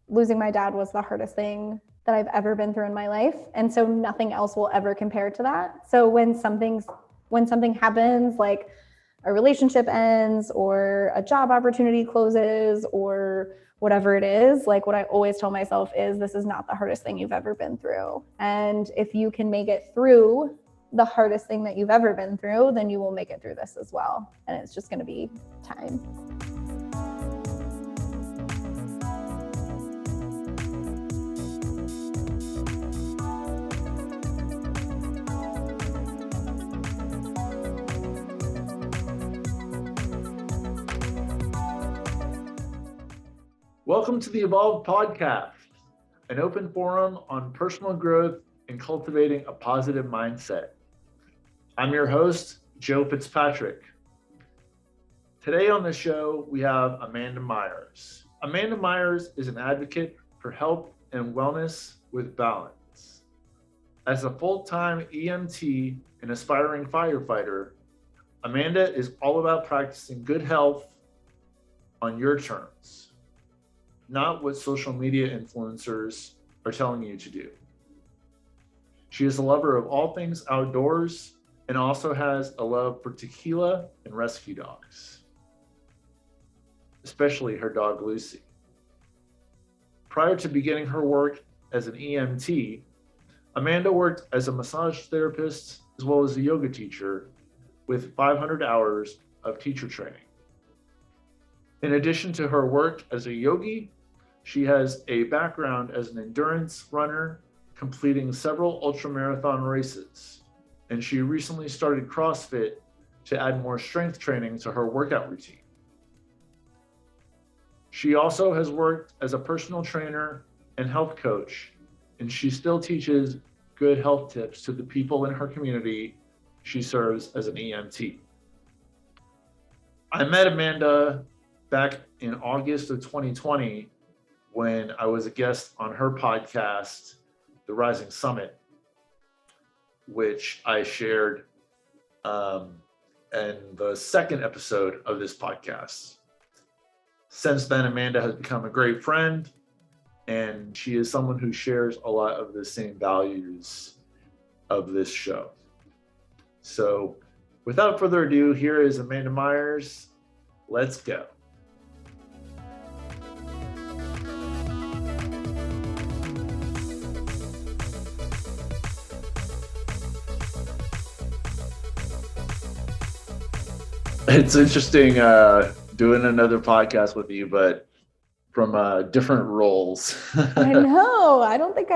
losing my dad was the hardest thing that I've ever been through in my life. And so nothing else will ever compare to that. So when something happens, like a relationship ends or a job opportunity closes or whatever it is, like what I always tell myself is this is not the hardest thing you've ever been through. And if you can make it through the hardest thing that you've ever been through, then you will make it through this as well. And it's just going to be time. Welcome to the Evolve Podcast, an open forum on personal growth and cultivating a positive mindset. I'm your host, Joe Fitzpatrick. Today on the show, we have Amanda Meyers. Amanda Meyers is an advocate for health and wellness with balance. As a full-time EMT and aspiring firefighter, Amanda is all about practicing good health on your terms, not what social media influencers are telling you to do. She is a lover of all things outdoors and also has a love for tequila and rescue dogs, especially her dog Lucy. Prior to beginning her work as an EMT, Amanda worked as a massage therapist as well as a yoga teacher with 500 hours of teacher training. In addition to her work as a yogi, she has a background as an endurance runner, completing several ultramarathon races. And she recently started CrossFit to add more strength training to her workout routine. She also has worked as a personal trainer and health coach, and she still teaches good health tips to the people in her community she serves as an EMT. I met Amanda back in August of 2020 when I was a guest on her podcast, The Rising Summit, which I shared in the second episode of this podcast. Since then, Amanda has become a great friend, and she is someone who shares a lot of the same values of this show. So without further ado, here is Amanda Meyers. Let's go. It's interesting doing another podcast with you, but from different roles. I know. I don't think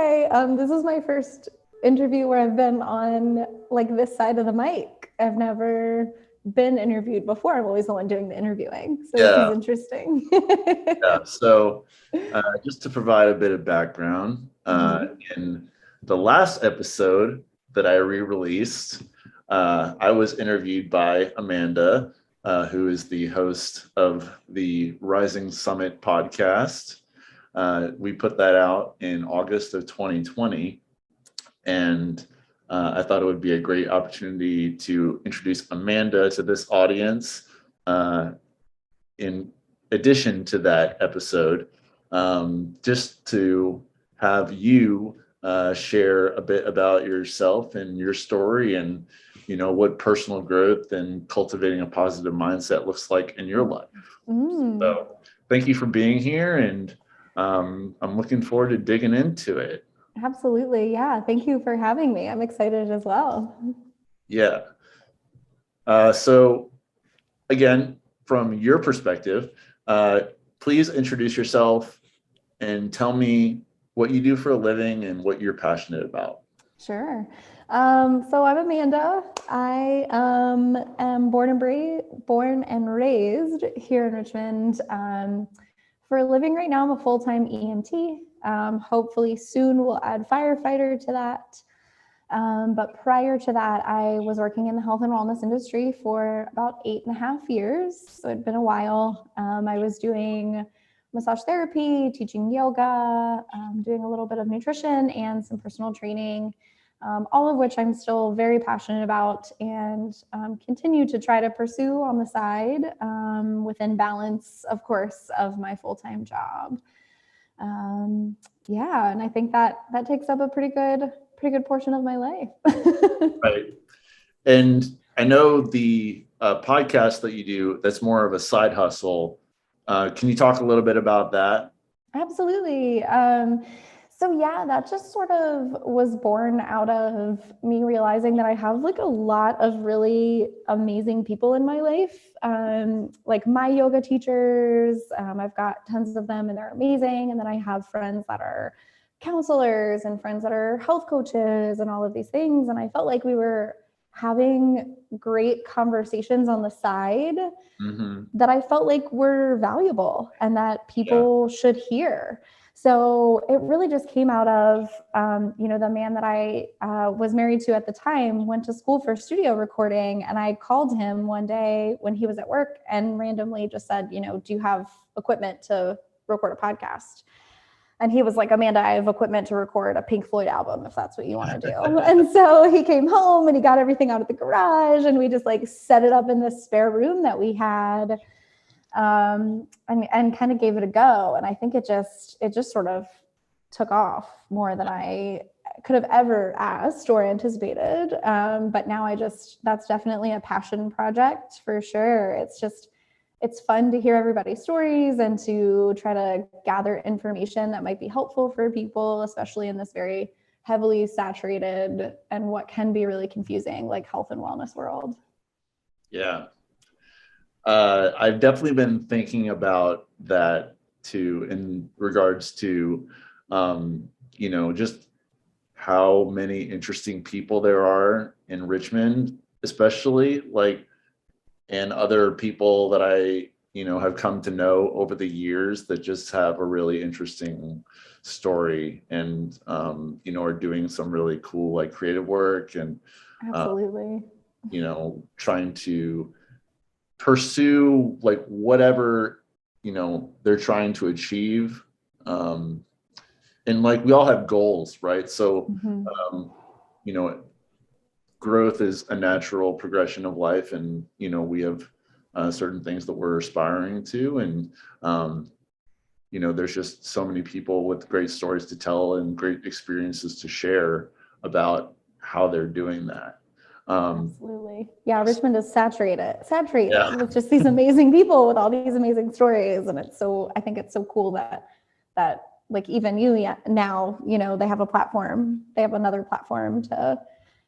this is my first interview where I've been on like this side of the mic. I've never been interviewed before. I'm always the one doing the interviewing. So This is interesting. So just to provide a bit of background, in the last episode that I re-released, I was interviewed by Amanda, who is the host of the Rising Summit podcast. We put that out in August of 2020, and I thought it would be a great opportunity to introduce Amanda to this audience. In addition to that episode, just to have you share a bit about yourself and your story and what personal growth and cultivating a positive mindset looks like in your life. So thank you for being here, and I'm looking forward to digging into it. Absolutely. Yeah. Thank you for having me. I'm excited as well. Yeah. So again, from your perspective, please introduce yourself and tell me what you do for a living and what you're passionate about. Sure. So I'm Amanda. I am born and raised here in Richmond. For a living right now, I'm a full-time EMT. Hopefully soon we'll add firefighter to that. But prior to that, I was working in the health and wellness industry for about 8.5 years. So it'd been a while. I was doing massage therapy, teaching yoga, doing a little bit of nutrition and some personal training. All of which I'm still very passionate about and continue to try to pursue on the side within balance, of course, of my full-time job. Yeah, and I think that takes up a pretty good portion of my life. Right. And I know the podcast that you do, that's more of a side hustle. Can you talk a little bit about that? Absolutely. So yeah, that just sort of was born out of me realizing that I have like a lot of really amazing people in my life. Like my yoga teachers, I've got tons of them and they're amazing. And then I have friends that are counselors and friends that are health coaches and all of these things. And I felt like we were having great conversations on the side Mm-hmm. that I felt like were valuable and that Yeah. people should hear. So it really just came out of, the man that I was married to at the time went to school for studio recording. And I called him one day when he was at work and randomly just said, do you have equipment to record a podcast? And he was like, Amanda, I have equipment to record a Pink Floyd album if that's what you want to do. And so he came home and he got everything out of the garage and we just like set it up in this spare room that we had, and kind of gave it a go. And I think it just sort of took off more than I could have ever asked or anticipated. But now that's definitely a passion project for sure. It's fun to hear everybody's stories and to try to gather information that might be helpful for people, especially in this very heavily saturated and what can be really confusing, like health and wellness world. Yeah. I've definitely been thinking about that too, in regards to, just how many interesting people there are in Richmond, especially like, and other people that I, have come to know over the years that just have a really interesting story and, are doing some really cool, like creative work and, Absolutely. trying to pursue like whatever, they're trying to achieve. And like, we all have goals, right? So, Mm-hmm. you know, growth is a natural progression of life, and we have certain things that we're aspiring to, and there's just so many people with great stories to tell and great experiences to share about how they're doing that. Absolutely. Yeah, Richmond is saturated Yeah. with just these amazing people with all these amazing stories. And I think it's so cool that like even you now, they have another platform to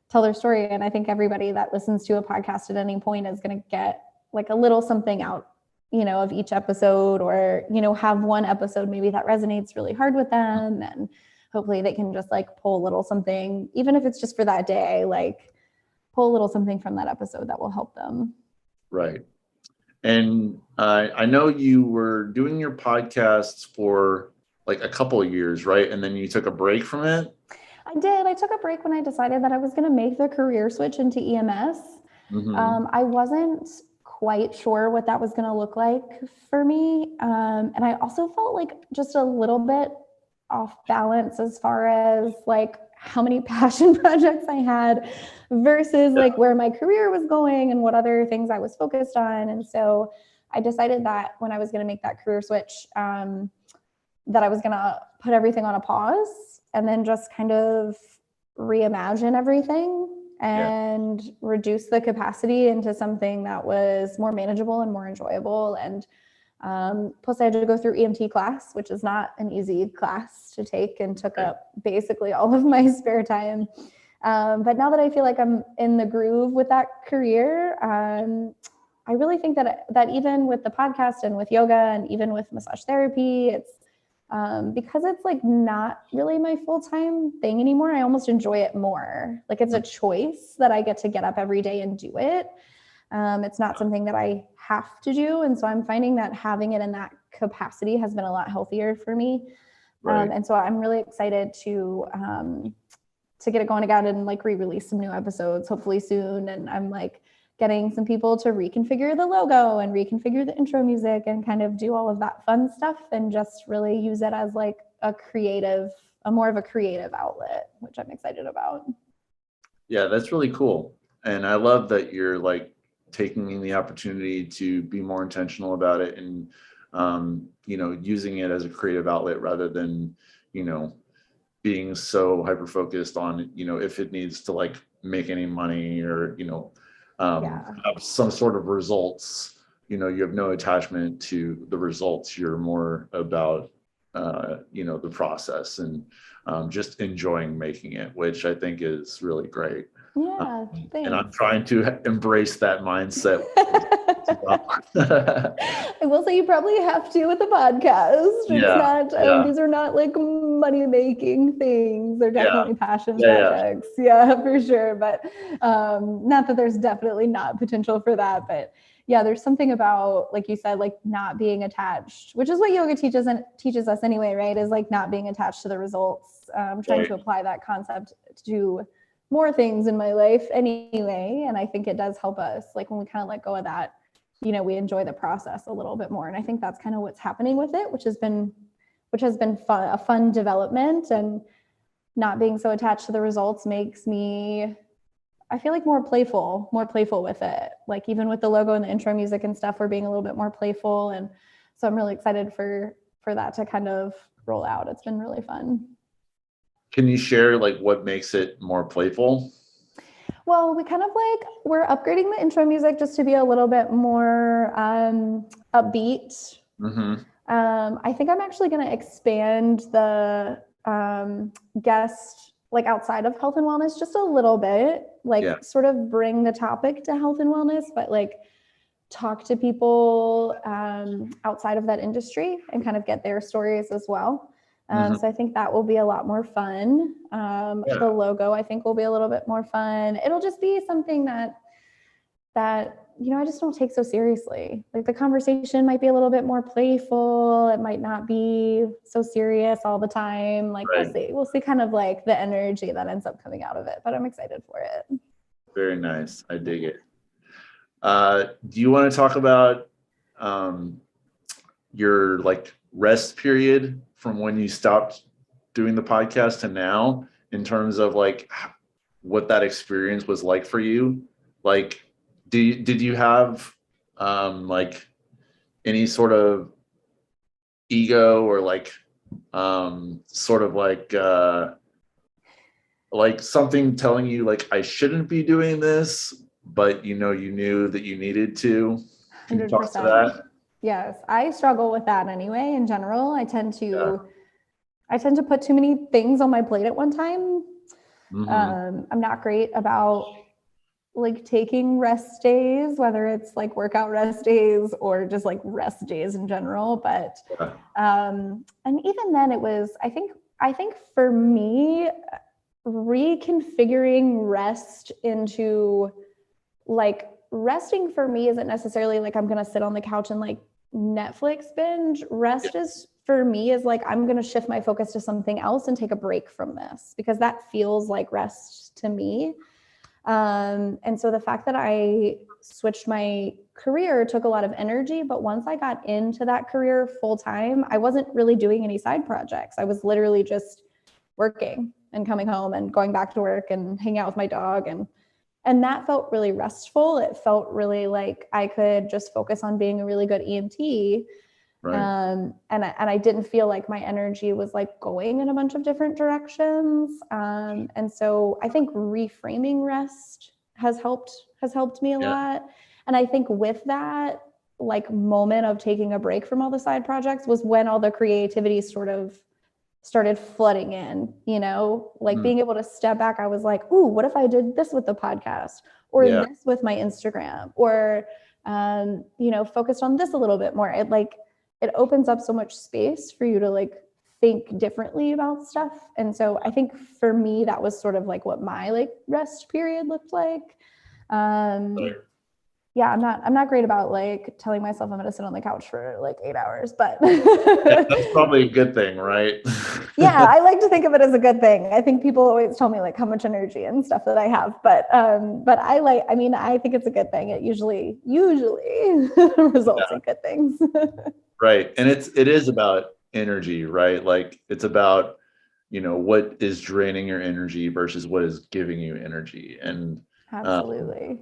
tell their story. And I think everybody that listens to a podcast at any point is going to get like a little something out, of each episode, or, have one episode maybe that resonates really hard with them. And hopefully they can just like pull a little something, even if it's just for that day, like pull a little something from that episode that will help them. Right. And I know you were doing your podcasts for like a couple of years, right? And then you took a break from it. I did. I took a break when I decided that I was going to make the career switch into EMS. Mm-hmm. I wasn't quite sure what that was going to look like for me. And I also felt like just a little bit off balance as far as like how many passion projects I had versus like where my career was going and what other things I was focused on. And so I decided that when I was going to make that career switch, that I was going to put everything on a pause and then just kind of reimagine everything and reduce the capacity into something that was more manageable and more enjoyable. And plus I had to go through EMT class, which is not an easy class to take and took up basically all of my spare time. But now that I feel like I'm in the groove with that career, I really think that even with the podcast and with yoga and even with massage therapy, it's because it's like not really my full-time thing anymore. I almost enjoy it more. Like it's a choice that I get to get up every day and do it. It's not something that I have to do. And so I'm finding that having it in that capacity has been a lot healthier for me. Right. And so I'm really excited to get it going again and like re-release some new episodes hopefully soon. And I'm like getting some people to reconfigure the logo and reconfigure the intro music and kind of do all of that fun stuff and just really use it as like more of a creative outlet, which I'm excited about. Yeah, that's really cool. And I love that you're like taking the opportunity to be more intentional about it and, using it as a creative outlet rather than, you know, being so hyper focused on, if it needs to like make any money or, have some sort of results, you have no attachment to the results. You're more about, the process and just enjoying making it, which I think is really great. Yeah, And I'm thanks. trying to embrace that mindset. I will say you probably have to with the podcast. It's Yeah, not, yeah, these are not like money making things. They're yeah, definitely passion yeah, projects. Yeah, for sure. But not that there's definitely not potential for that. But yeah, there's something about, like you said, like not being attached, which is what yoga teaches us anyway, right? Is like not being attached to the results. Trying right. to apply that concept to more things in my life anyway. And I think it does help us, like when we kind of let go of that, we enjoy the process a little bit more. And I think that's kind of what's happening with it, which has been fun, a fun development. And not being so attached to the results makes me, I feel like more playful with it. Like even with the logo and the intro music and stuff, we're being a little bit more playful. And so I'm really excited for that to kind of roll out. It's been really fun. Can you share like what makes it more playful? Well, we're upgrading the intro music just to be a little bit more upbeat. Mm-hmm. I think I'm actually going to expand the guest, like outside of health and wellness, just a little bit, like sort of bring the topic to health and wellness, but like talk to people outside of that industry and kind of get their stories as well. So I think that will be a lot more fun. The logo, I think, will be a little bit more fun. It'll just be something that I just don't take so seriously. Like the conversation might be a little bit more playful. It might not be so serious all the time. Like we'll see kind of like the energy that ends up coming out of it, but I'm excited for it. Very nice. I dig it. Do you want to talk about your like rest period from when you stopped doing the podcast to now, in terms of like what that experience was like for you? Like, did you have like any sort of ego or like sort of like something telling you like I shouldn't be doing this, but you knew that you needed to? Can you talk to 100%. that? Yes, I struggle with that anyway. In general, I tend to put too many things on my plate at one time. I'm not great about like taking rest days, whether it's like workout rest days or just like rest days in general. But and even then, it was I think for me, reconfiguring rest into like resting for me isn't necessarily like I'm gonna sit on the couch and like Netflix binge. Rest is for me is like I'm gonna shift my focus to something else and take a break from this, because that feels like rest to me. And so the fact that I switched my career took a lot of energy, but once I got into that career full time, I wasn't really doing any side projects. I was literally just working and coming home and going back to work and hanging out with my dog, and that felt really restful. It felt really like I could just focus on being a really good EMT. And I didn't feel like my energy was like going in a bunch of different directions. And so I think reframing rest has helped me a lot. And I think with that like moment of taking a break from all the side projects was when all the creativity sort of started flooding in, like being able to step back. I was like, ooh, what if I did this with the podcast, or this with my Instagram, or, focused on this a little bit more. It opens up so much space for you to like think differently about stuff. And so I think for me, that was sort of like what my like rest period looked like. Yeah, I'm not great about like telling myself I'm going to sit on the couch for like 8 hours, but that's probably a good thing, right? Yeah, I like to think of it as a good thing. I think people always tell me like how much energy and stuff that I have, but I think it's a good thing. It usually results in good things. Right. And it is about energy, right? Like it's about, what is draining your energy versus what is giving you energy. And absolutely.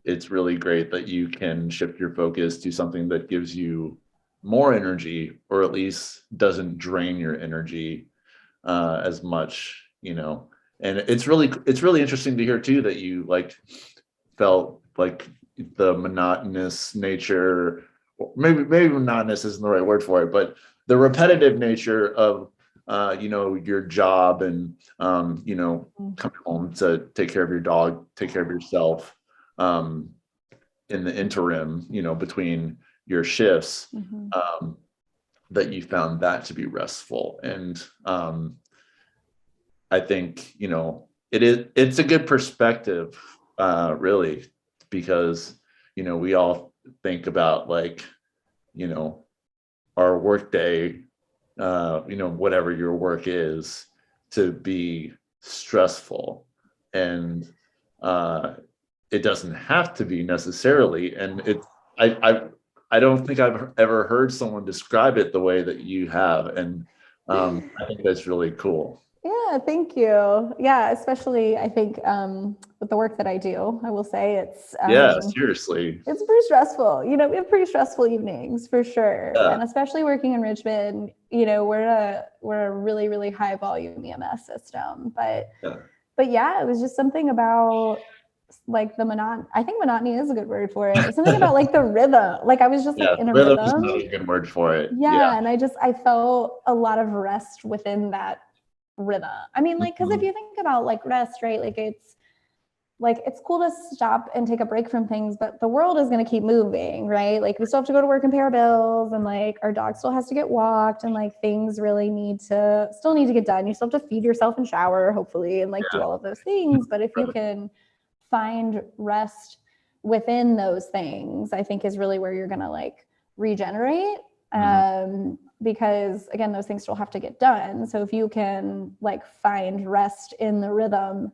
It's really great that you can shift your focus to something that gives you more energy, or at least doesn't drain your energy. as much, and it's really interesting to hear too that you like felt like the monotonous nature, maybe monotonous isn't the right word for it, but the repetitive nature of your job and coming home to take care of your dog, take care of yourself, in the interim, between your shifts, that you found that to be restful. And I think it's a good perspective, really, because we all think about like our work day, whatever your work is, to be stressful, and it doesn't have to be necessarily. And I don't think I've ever heard someone describe it the way that you have, and I think that's really cool. Yeah, thank you. Yeah, especially I think with the work that I do, I will say it's Seriously, it's pretty stressful. We have pretty stressful evenings for sure, and especially working in Richmond. We're a really, really high volume EMS system, but yeah, it was just something about like the monotony. I think monotony is a good word for it. Something about like the rhythm. Like I was just like in a rhythm. Is another good word for it. Yeah, and I felt a lot of rest within that rhythm. I mean, like, because if you think about like rest, right? Like it's cool to stop and take a break from things, but the world is going to keep moving, right? Like we still have to go to work and pay our bills, and like our dog still has to get walked, and like things really need to get done. You still have to feed yourself and shower, hopefully, and like do all of those things. But if you can find rest within those things, I think is really where you're going to like regenerate. Because again, those things still have to get done. So if you can like find rest in the rhythm,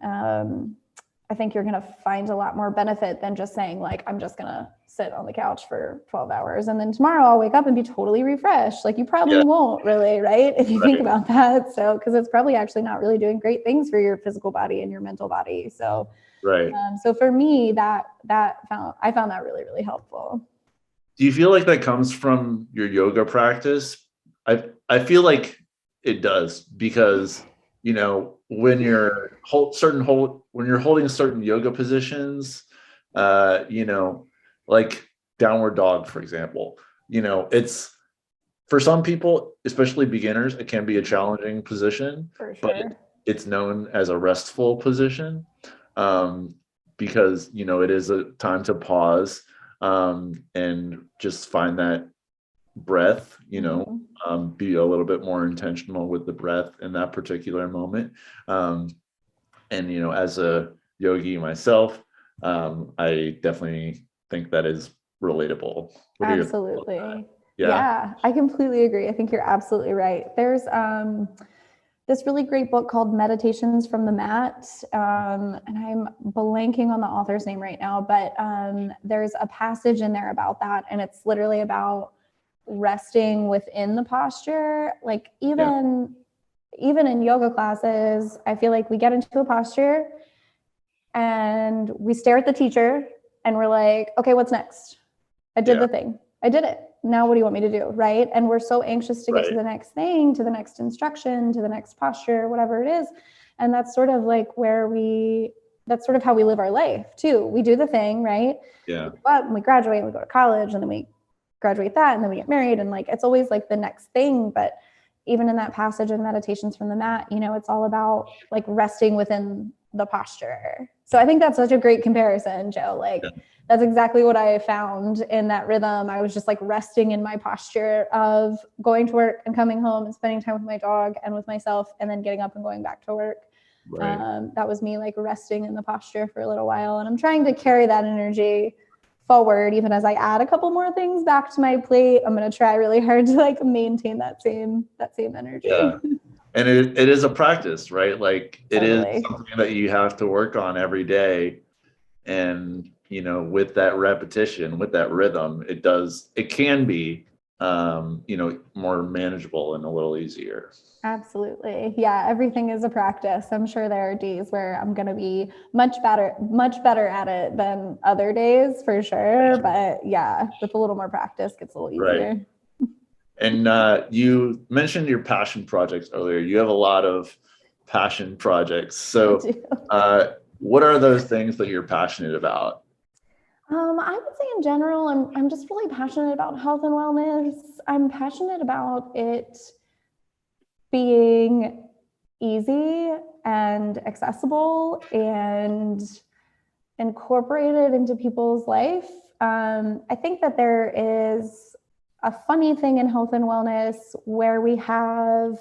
I think you're going to find a lot more benefit than just saying like, I'm just going to sit on the couch for 12 hours and then tomorrow I'll wake up and be totally refreshed. Like you probably won't really, right? If you think about that. So, cause it's probably actually not really doing great things for your physical body and your mental body. So, so for me, I found that really, really helpful. Do you feel like that comes from your yoga practice? I feel like it does, because when you're holding certain yoga positions, like downward dog, for example, it's, for some people, especially beginners, it can be a challenging position, but it's known as a restful position, because it is a time to pause, and just find that breath, be a little bit more intentional with the breath in that particular moment. And as a yogi myself, I definitely think that is relatable. Absolutely. Yeah, I completely agree. I think you're absolutely right. There's this really great book called Meditations from the Mat. And I'm blanking on the author's name right now, but there's a passage in there about that. And it's literally about resting within the posture. Like even in yoga classes, I feel like we get into a posture and we stare at the teacher and we're like, okay, what's next? I did the thing. I did it. Now what do you want me to do? Right. And we're so anxious to get to the next thing, to the next instruction, to the next posture, whatever it is. And that's sort of like that's sort of how we live our life too. We do the thing, right? Yeah. But when we graduate and we go to college and then we graduate that and then we get married, and like, it's always like the next thing. But even in that passage in Meditations from the Mat, it's all about like resting within the posture. So I think that's such a great comparison, Joe. Like that's exactly what I found in that rhythm. I was just like resting in my posture of going to work and coming home and spending time with my dog and with myself and then getting up and going back to work. That was me like resting in the posture for a little while. And I'm trying to carry that energy forward, even as I add a couple more things back to my plate. I'm going to try really hard to like maintain that same energy. Yeah. And it is a practice, right? Like it is something that you have to work on every day. And, with that repetition, with that rhythm, it can be, more manageable and a little easier. Absolutely. Yeah. Everything is a practice. I'm sure there are days where I'm going to be much better at it than other days for sure. But yeah, with a little more practice, it gets a little easier. Right. And you mentioned your passion projects earlier. You have a lot of passion projects. I So, do. what are those things that you're passionate about? I would say in general, I'm just really passionate about health and wellness. I'm passionate about it being easy and accessible and incorporated into people's life. I think that there is a funny thing in health and wellness where we have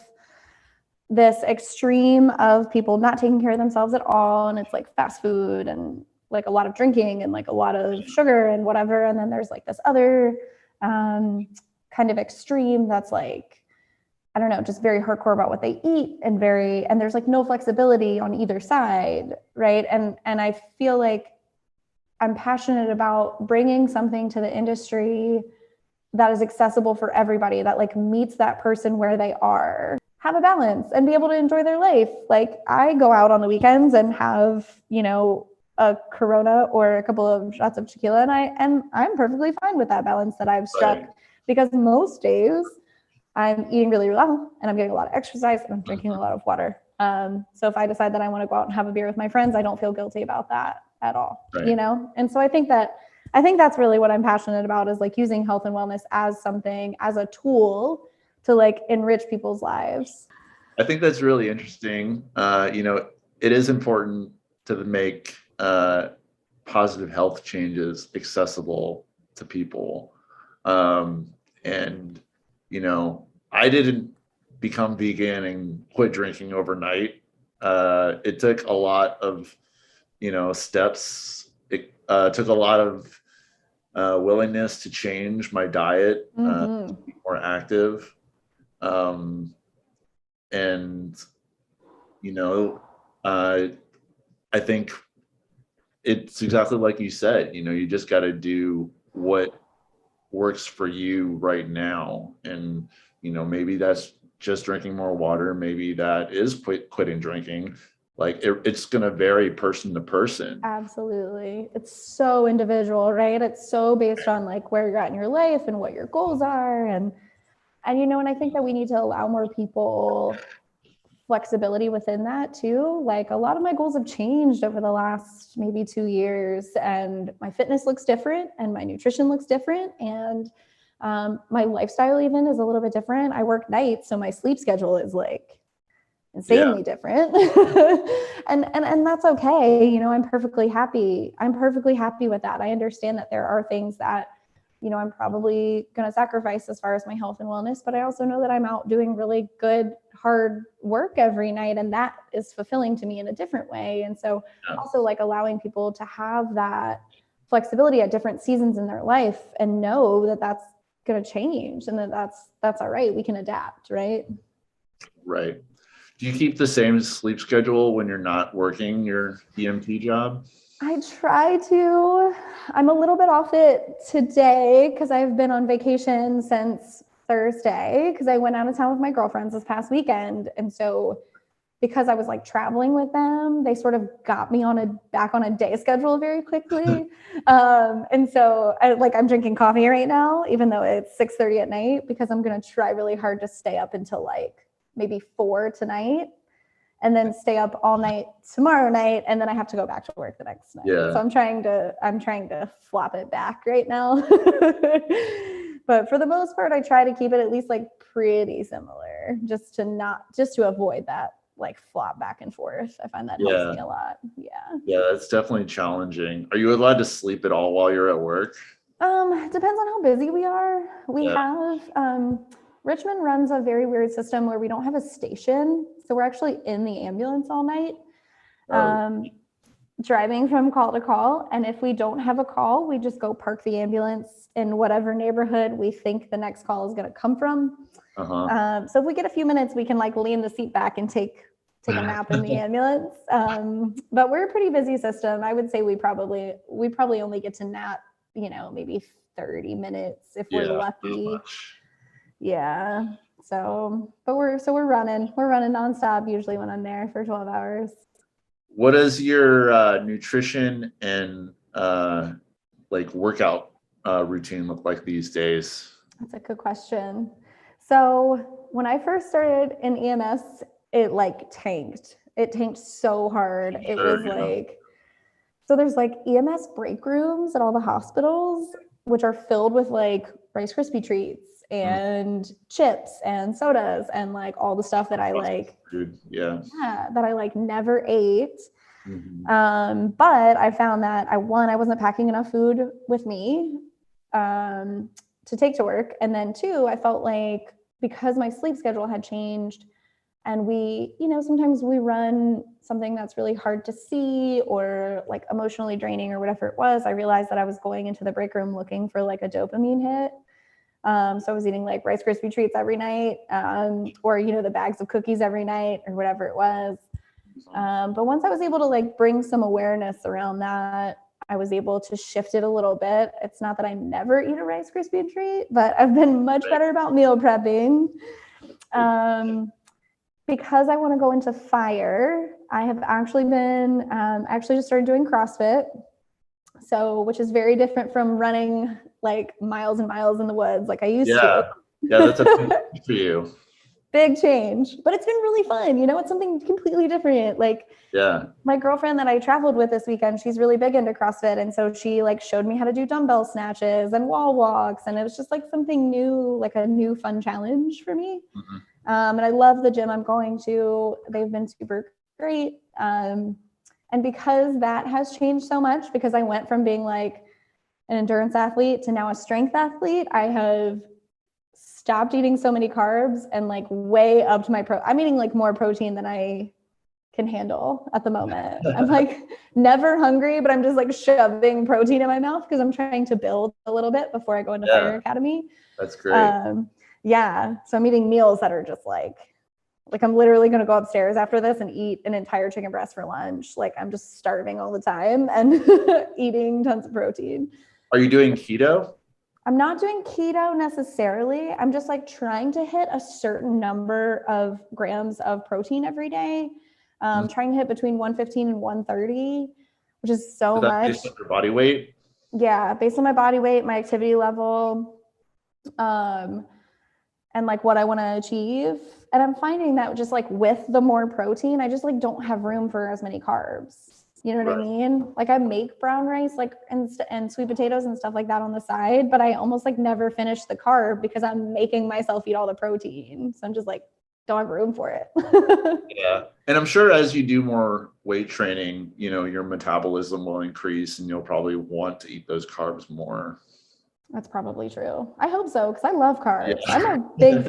this extreme of people not taking care of themselves at all, and it's like fast food and like a lot of drinking and like a lot of sugar and whatever. And then there's like this other kind of extreme that's like, I don't know, just very hardcore about what they eat and there's like no flexibility on either side, right? And I feel like I'm passionate about bringing something to the industry that is accessible for everybody, that like meets that person where they are, have a balance and be able to enjoy their life. Like I go out on the weekends and have, a Corona or a couple of shots of tequila, and I'm perfectly fine with that balance that I've struck, Right. because most days I'm eating really well and I'm getting a lot of exercise and I'm drinking a lot of water. So if I decide that I want to go out and have a beer with my friends, I don't feel guilty about that at all, Right. And so I think that's really what I'm passionate about, is like using health and wellness as a tool to like enrich people's lives. I think that's really interesting. It is important to make positive health changes accessible to people. And, I didn't become vegan and quit drinking overnight. It took a lot of, steps. It took a lot of willingness to change my diet, to be more active. Um, and, you know, uh, I think it's exactly like you said, you just got to do what works for you right now. And, maybe that's just drinking more water. Maybe that is quitting drinking. Like it's going to vary person to person. Absolutely. It's so individual, right? It's so based on like where you're at in your life and what your goals are. And I think that we need to allow more people flexibility within that too. Like a lot of my goals have changed over the last maybe 2 years, and my fitness looks different and my nutrition looks different. And my lifestyle even is a little bit different. I work nights, so my sleep schedule is like insanely different. and that's okay. I'm perfectly happy. I'm perfectly happy with that. I understand that there are things that, I'm probably going to sacrifice as far as my health and wellness, but I also know that I'm out doing really good, hard work every night. And that is fulfilling to me in a different way. And so also like allowing people to have that flexibility at different seasons in their life and know that that's going to change and that that's all right. We can adapt. Right. Right. Do you keep the same sleep schedule when you're not working your EMT job? I try to. I'm a little bit off it today because I've been on vacation since Thursday, because I went out of town with my girlfriends this past weekend. And so because I was like traveling with them, they sort of got me back on a day schedule very quickly. And so I'm drinking coffee right now, even though it's 6:30 at night, because I'm going to try really hard to stay up until like maybe 4 tonight, and then stay up all night tomorrow night, and then I have to go back to work the next night. Yeah. So I'm trying to flop it back right now. But for the most part, I try to keep it at least like pretty similar, just to avoid that like flop back and forth. I find that helps me a lot. Yeah. Yeah, that's definitely challenging. Are you allowed to sleep at all while you're at work? Depends on how busy we are. We have Richmond runs a very weird system where we don't have a station. So we're actually in the ambulance all night, driving from call to call. And if we don't have a call, we just go park the ambulance in whatever neighborhood we think the next call is going to come from. So if we get a few minutes, we can like lean the seat back and take a nap in the ambulance. But we're a pretty busy system. I would say we probably only get to nap, maybe 30 minutes if we're lucky. Yeah. So we're running nonstop usually when I'm there for 12 hours. What does your nutrition and like workout routine look like these days? That's a good question. So when I first started in EMS, it like tanked. It tanked so hard. It was like, so there's like EMS break rooms at all the hospitals, which are filled with like Rice Krispie treats and chips and sodas and like all the stuff that I like, that I like never ate. But I found that I wasn't packing enough food with me to take to work. And then two, I felt like because my sleep schedule had changed and we, sometimes we run something that's really hard to see or like emotionally draining or whatever it was, I realized that I was going into the break room looking for like a dopamine hit. So I was eating like Rice Krispie treats every night, or, the bags of cookies every night or whatever it was. But once I was able to like bring some awareness around that, I was able to shift it a little bit. It's not that I never eat a Rice Krispie treat, but I've been much better about meal prepping. Because I want to go into fire, I have actually been, actually just started doing CrossFit. So, which is very different from running like miles and miles in the woods like I used to. Yeah, that's a big thing for you. Big change, but it's been really fun. It's something completely different. Like, my girlfriend that I traveled with this weekend, she's really big into CrossFit. And so she like showed me how to do dumbbell snatches and wall walks. And it was just like something new, like a new fun challenge for me. And I love the gym I'm going to. They've been super great. And because that has changed so much, because I went from being like an endurance athlete to now a strength athlete, I have stopped eating so many carbs and like way upped my I'm eating like more protein than I can handle at the moment. I'm like never hungry, but I'm just like shoving protein in my mouth because I'm trying to build a little bit before I go into Fire Academy. That's great. So I'm eating meals that are just like I'm literally going to go upstairs after this and eat an entire chicken breast for lunch. Like I'm just starving all the time and eating tons of protein. Are you doing keto? I'm not doing keto necessarily. I'm just like trying to hit a certain number of grams of protein every day. Trying to hit between 115 and 130, which is so much. Based on your body weight? Yeah, based on my body weight, my activity level, and like what I want to achieve. And I'm finding that just like with the more protein, I just like don't have room for as many carbs. You know what I mean? Like I make brown rice, like and sweet potatoes and stuff like that on the side, but I almost like never finish the carb because I'm making myself eat all the protein. So I'm just like, don't have room for it. Yeah. And I'm sure as you do more weight training, your metabolism will increase and you'll probably want to eat those carbs more. That's probably true. I hope so, because I love carbs. Yeah. I'm a big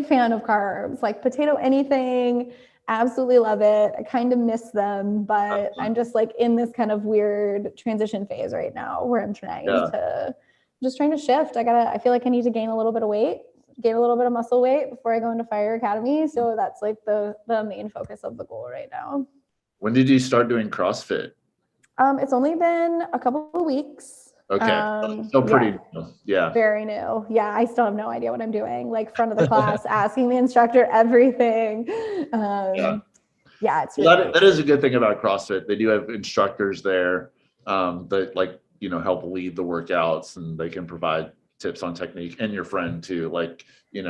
fan of carbs, like potato anything. Absolutely love it. I kind of miss them, but I'm just like in this kind of weird transition phase right now where I'm trying to shift. I feel like I need to gain a little bit of weight, gain a little bit of muscle weight before I go into Fire Academy. So that's like the main focus of the goal right now. When did you start doing CrossFit? It's only been a couple of weeks. Okay. Still pretty new. Yeah. Very new. Yeah. I still have no idea what I'm doing. Like front of the class, asking the instructor everything. It's really that is a good thing about CrossFit. They do have instructors there that like, help lead the workouts and they can provide tips on technique, and your friend too, like, can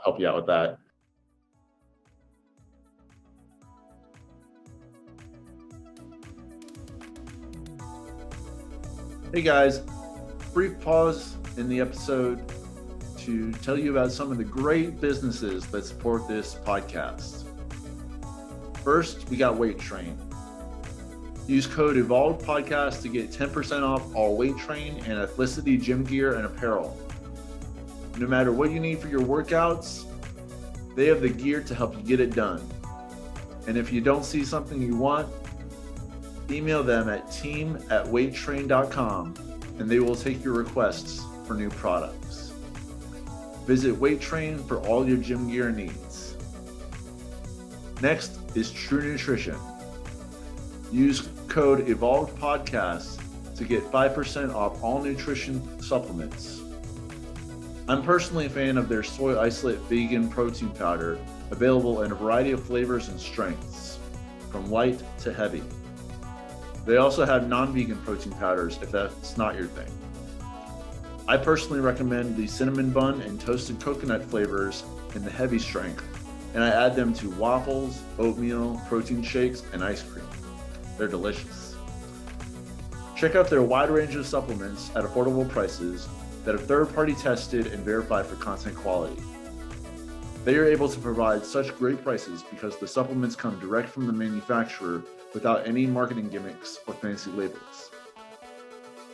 help you out with that. Hey guys, brief pause in the episode to tell you about some of the great businesses that support this podcast. First, we got Weight Train. Use code EvolvedPodcast to get 10% off all Weight Train and Athleticity gym gear and apparel. No matter what you need for your workouts, they have the gear to help you get it done. And if you don't see something you want, email them at team@weighttrain.com and they will take your requests for new products. Visit Weight Train for all your gym gear needs. Next is True Nutrition. Use code EvolvedPodcast to get 5% off all nutrition supplements. I'm personally a fan of their soy isolate vegan protein powder, available in a variety of flavors and strengths, from light to heavy. They also have non-vegan protein powders if that's not your thing. I personally recommend the cinnamon bun and toasted coconut flavors in the heavy strength, and I add them to waffles, oatmeal, protein shakes, and ice cream. They're delicious. Check out their wide range of supplements at affordable prices that are third-party tested and verified for content quality. They are able to provide such great prices because the supplements come direct from the manufacturer without any marketing gimmicks or fancy labels.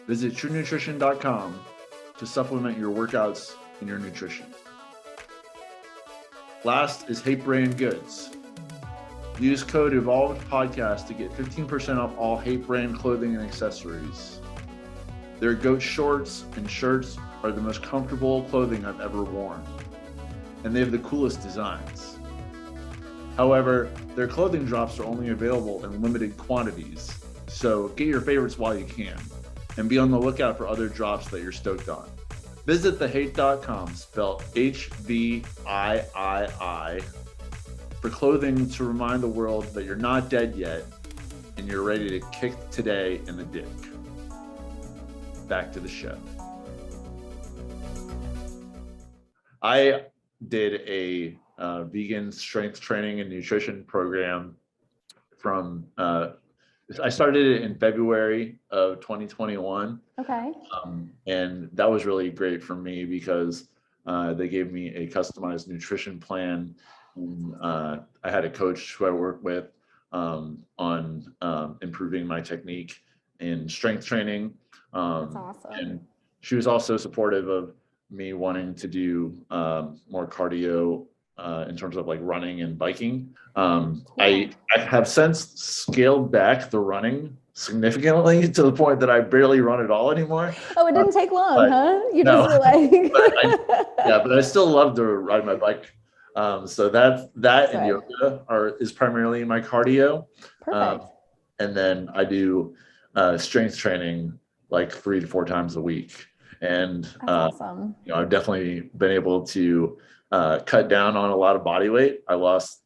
Visit truenutrition.com to supplement your workouts and your nutrition. Last is Hate Brand Goods. Use code EvolvedPodcast to get 15% off all Hate Brand clothing and accessories. Their goat shorts and shirts are the most comfortable clothing I've ever worn, and they have the coolest designs. However, their clothing drops are only available in limited quantities, so get your favorites while you can, and be on the lookout for other drops that you're stoked on. Visit thehate.com, spelled HVIII, for clothing to remind the world that you're not dead yet and you're ready to kick today in the dick. Back to the show. I did a vegan strength training and nutrition program from, I started it in February of 2021. Okay. And that was really great for me because they gave me a customized nutrition plan. And, I had a coach who I worked with on improving my technique in strength training. That's awesome. And she was also supportive of me wanting to do more cardio in terms of like running and biking. I have since scaled back the running significantly to the point that I barely run at all anymore. Oh, it didn't take long, but, huh? You no, just were like, but I still love to ride my bike. So that and yoga is primarily my cardio. Perfect. And then I do strength training like 3 to 4 times a week. And That's awesome. I've definitely been able to cut down on a lot of body weight. I lost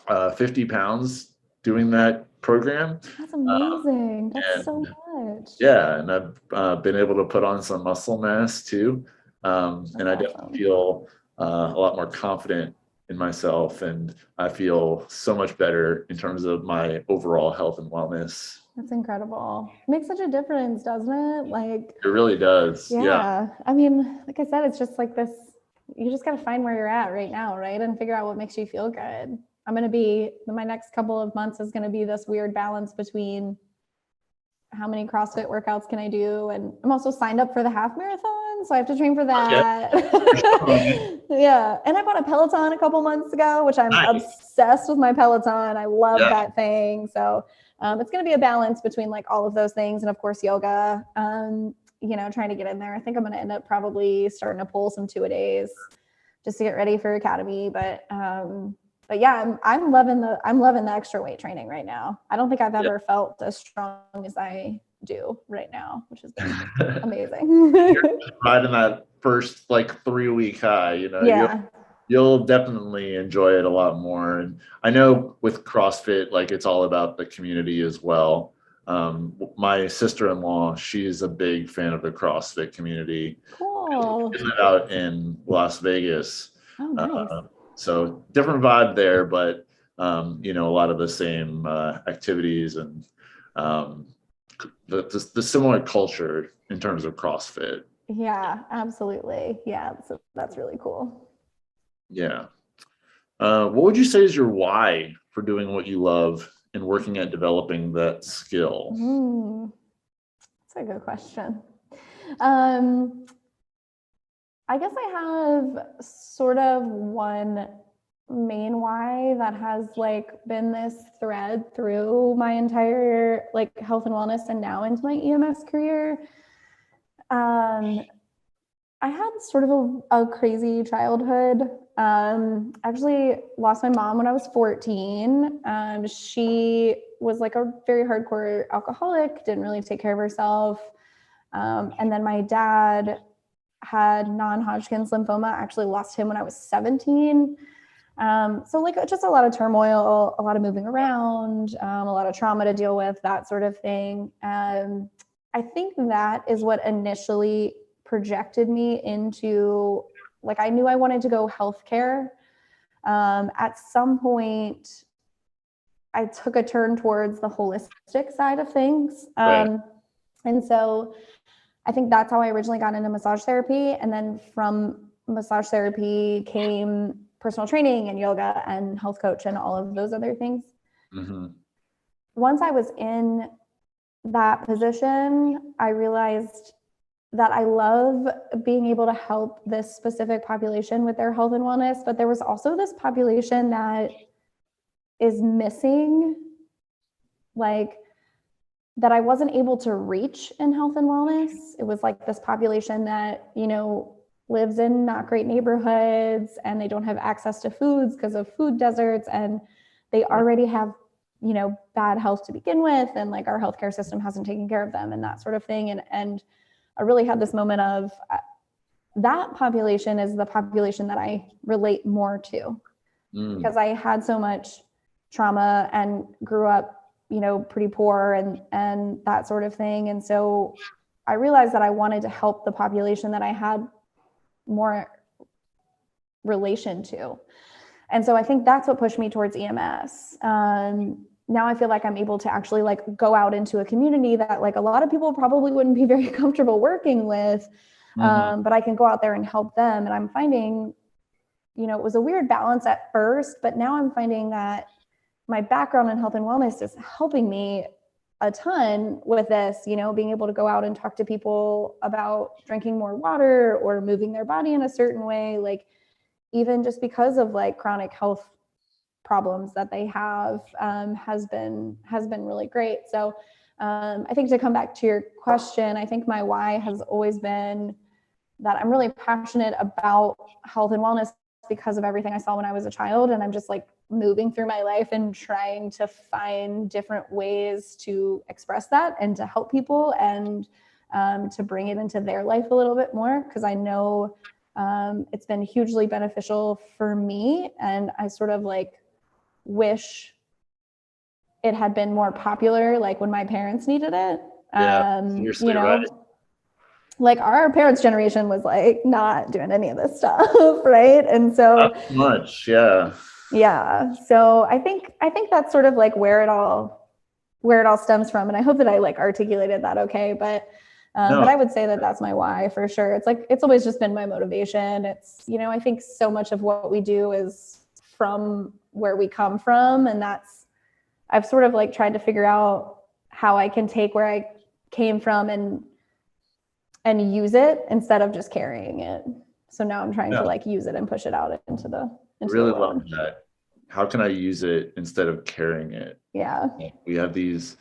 50 pounds doing that program. That's amazing. That's so much. Yeah, and I've been able to put on some muscle mass too. And I definitely feel a lot more confident in myself, and I feel so much better in terms of my overall health and wellness. That's incredible. It makes such a difference, doesn't it? Like, it really does. Yeah. I mean, like I said, it's just like this, you just got to find where you're at right now, right? And figure out what makes you feel good. My next couple of months is going to be this weird balance between how many CrossFit workouts can I do? And I'm also signed up for the half marathon, so I have to train for that. Okay. Yeah. And I bought a Peloton a couple months ago, which I'm obsessed with my Peloton. I love that thing. So it's going to be a balance between like all of those things. And of course, yoga, trying to get in there. I think I'm going to end up probably starting to pull some 2-a-days just to get ready for Academy. But yeah, I'm loving the extra weight training right now. I don't think I've ever felt as strong as I do right now, which has been amazing. You're right in that first like 3-week high, you'll definitely enjoy it a lot more. And I know with CrossFit, like it's all about the community as well. My sister-in-law, she's a big fan of the CrossFit community. Cool. Out in Las Vegas. Oh, nice. So different vibe there, but a lot of the same activities and the similar culture in terms of CrossFit. Yeah, absolutely. Yeah, so that's really cool. Yeah. What would you say is your why for doing what you love and working at developing that skill? That's a good question. I guess I have sort of one main why that has like been this thread through my entire like health and wellness and now into my EMS career. I had sort of a crazy childhood. Actually lost my mom when I was 14. She was like a very hardcore alcoholic, didn't really take care of herself. And then my dad had non-Hodgkin's lymphoma, actually lost him when I was 17. So like just a lot of turmoil, a lot of moving around, a lot of trauma to deal with, that sort of thing. I think that is what initially projected me into, like, I knew I wanted to go healthcare. At some point, I took a turn towards the holistic side of things. Right. And so I think that's how I originally got into massage therapy. And then from massage therapy came personal training and yoga and health coach and all of those other things. Mm-hmm. Once I was in that position, I realized that I love being able to help this specific population with their health and wellness, but there was also this population that is missing, like, that I wasn't able to reach in health and wellness. It was like this population that, you know, lives in not great neighborhoods and they don't have access to foods because of food deserts, and they already have, you know, bad health to begin with, and like our healthcare system hasn't taken care of them and that sort of thing. And I really had this moment of that population is the population that I relate more to, because I had so much trauma and grew up, you know, pretty poor and that sort of thing. And so I realized that I wanted to help the population that I had more relation to. And so I think that's what pushed me towards EMS. Now I feel like I'm able to actually like go out into a community that like a lot of people probably wouldn't be very comfortable working with. But I can go out there and help them. And I'm finding, you know, it was a weird balance at first, but now I'm finding that my background in health and wellness is helping me a ton with this, you know, being able to go out and talk to people about drinking more water or moving their body in a certain way, like even just because of like chronic health problems that they have, has been really great. So I think to come back to your question, I think my why has always been that I'm really passionate about health and wellness because of everything I saw when I was a child. And I'm just like moving through my life and trying to find different ways to express that and to help people and to bring it into their life a little bit more. Because I know it's been hugely beneficial for me. And I sort of like wish it had been more popular, like when my parents needed it. Seriously, you know, right. Like our parents' generation was like not doing any of this stuff, right? And so Not much, yeah. So I think that's sort of like where it all stems from. And I hope that I like articulated that okay. But I would say that that's my why for sure. It's like, it's always just been my motivation. It's, you know, I think so much of what we do is from where we come from. And I've sort of like tried to figure out how I can take where I came from and use it instead of just carrying it. So now I'm trying to like use it and push it out into the really the world. love that. How can I use it instead of carrying it? Yeah. We have these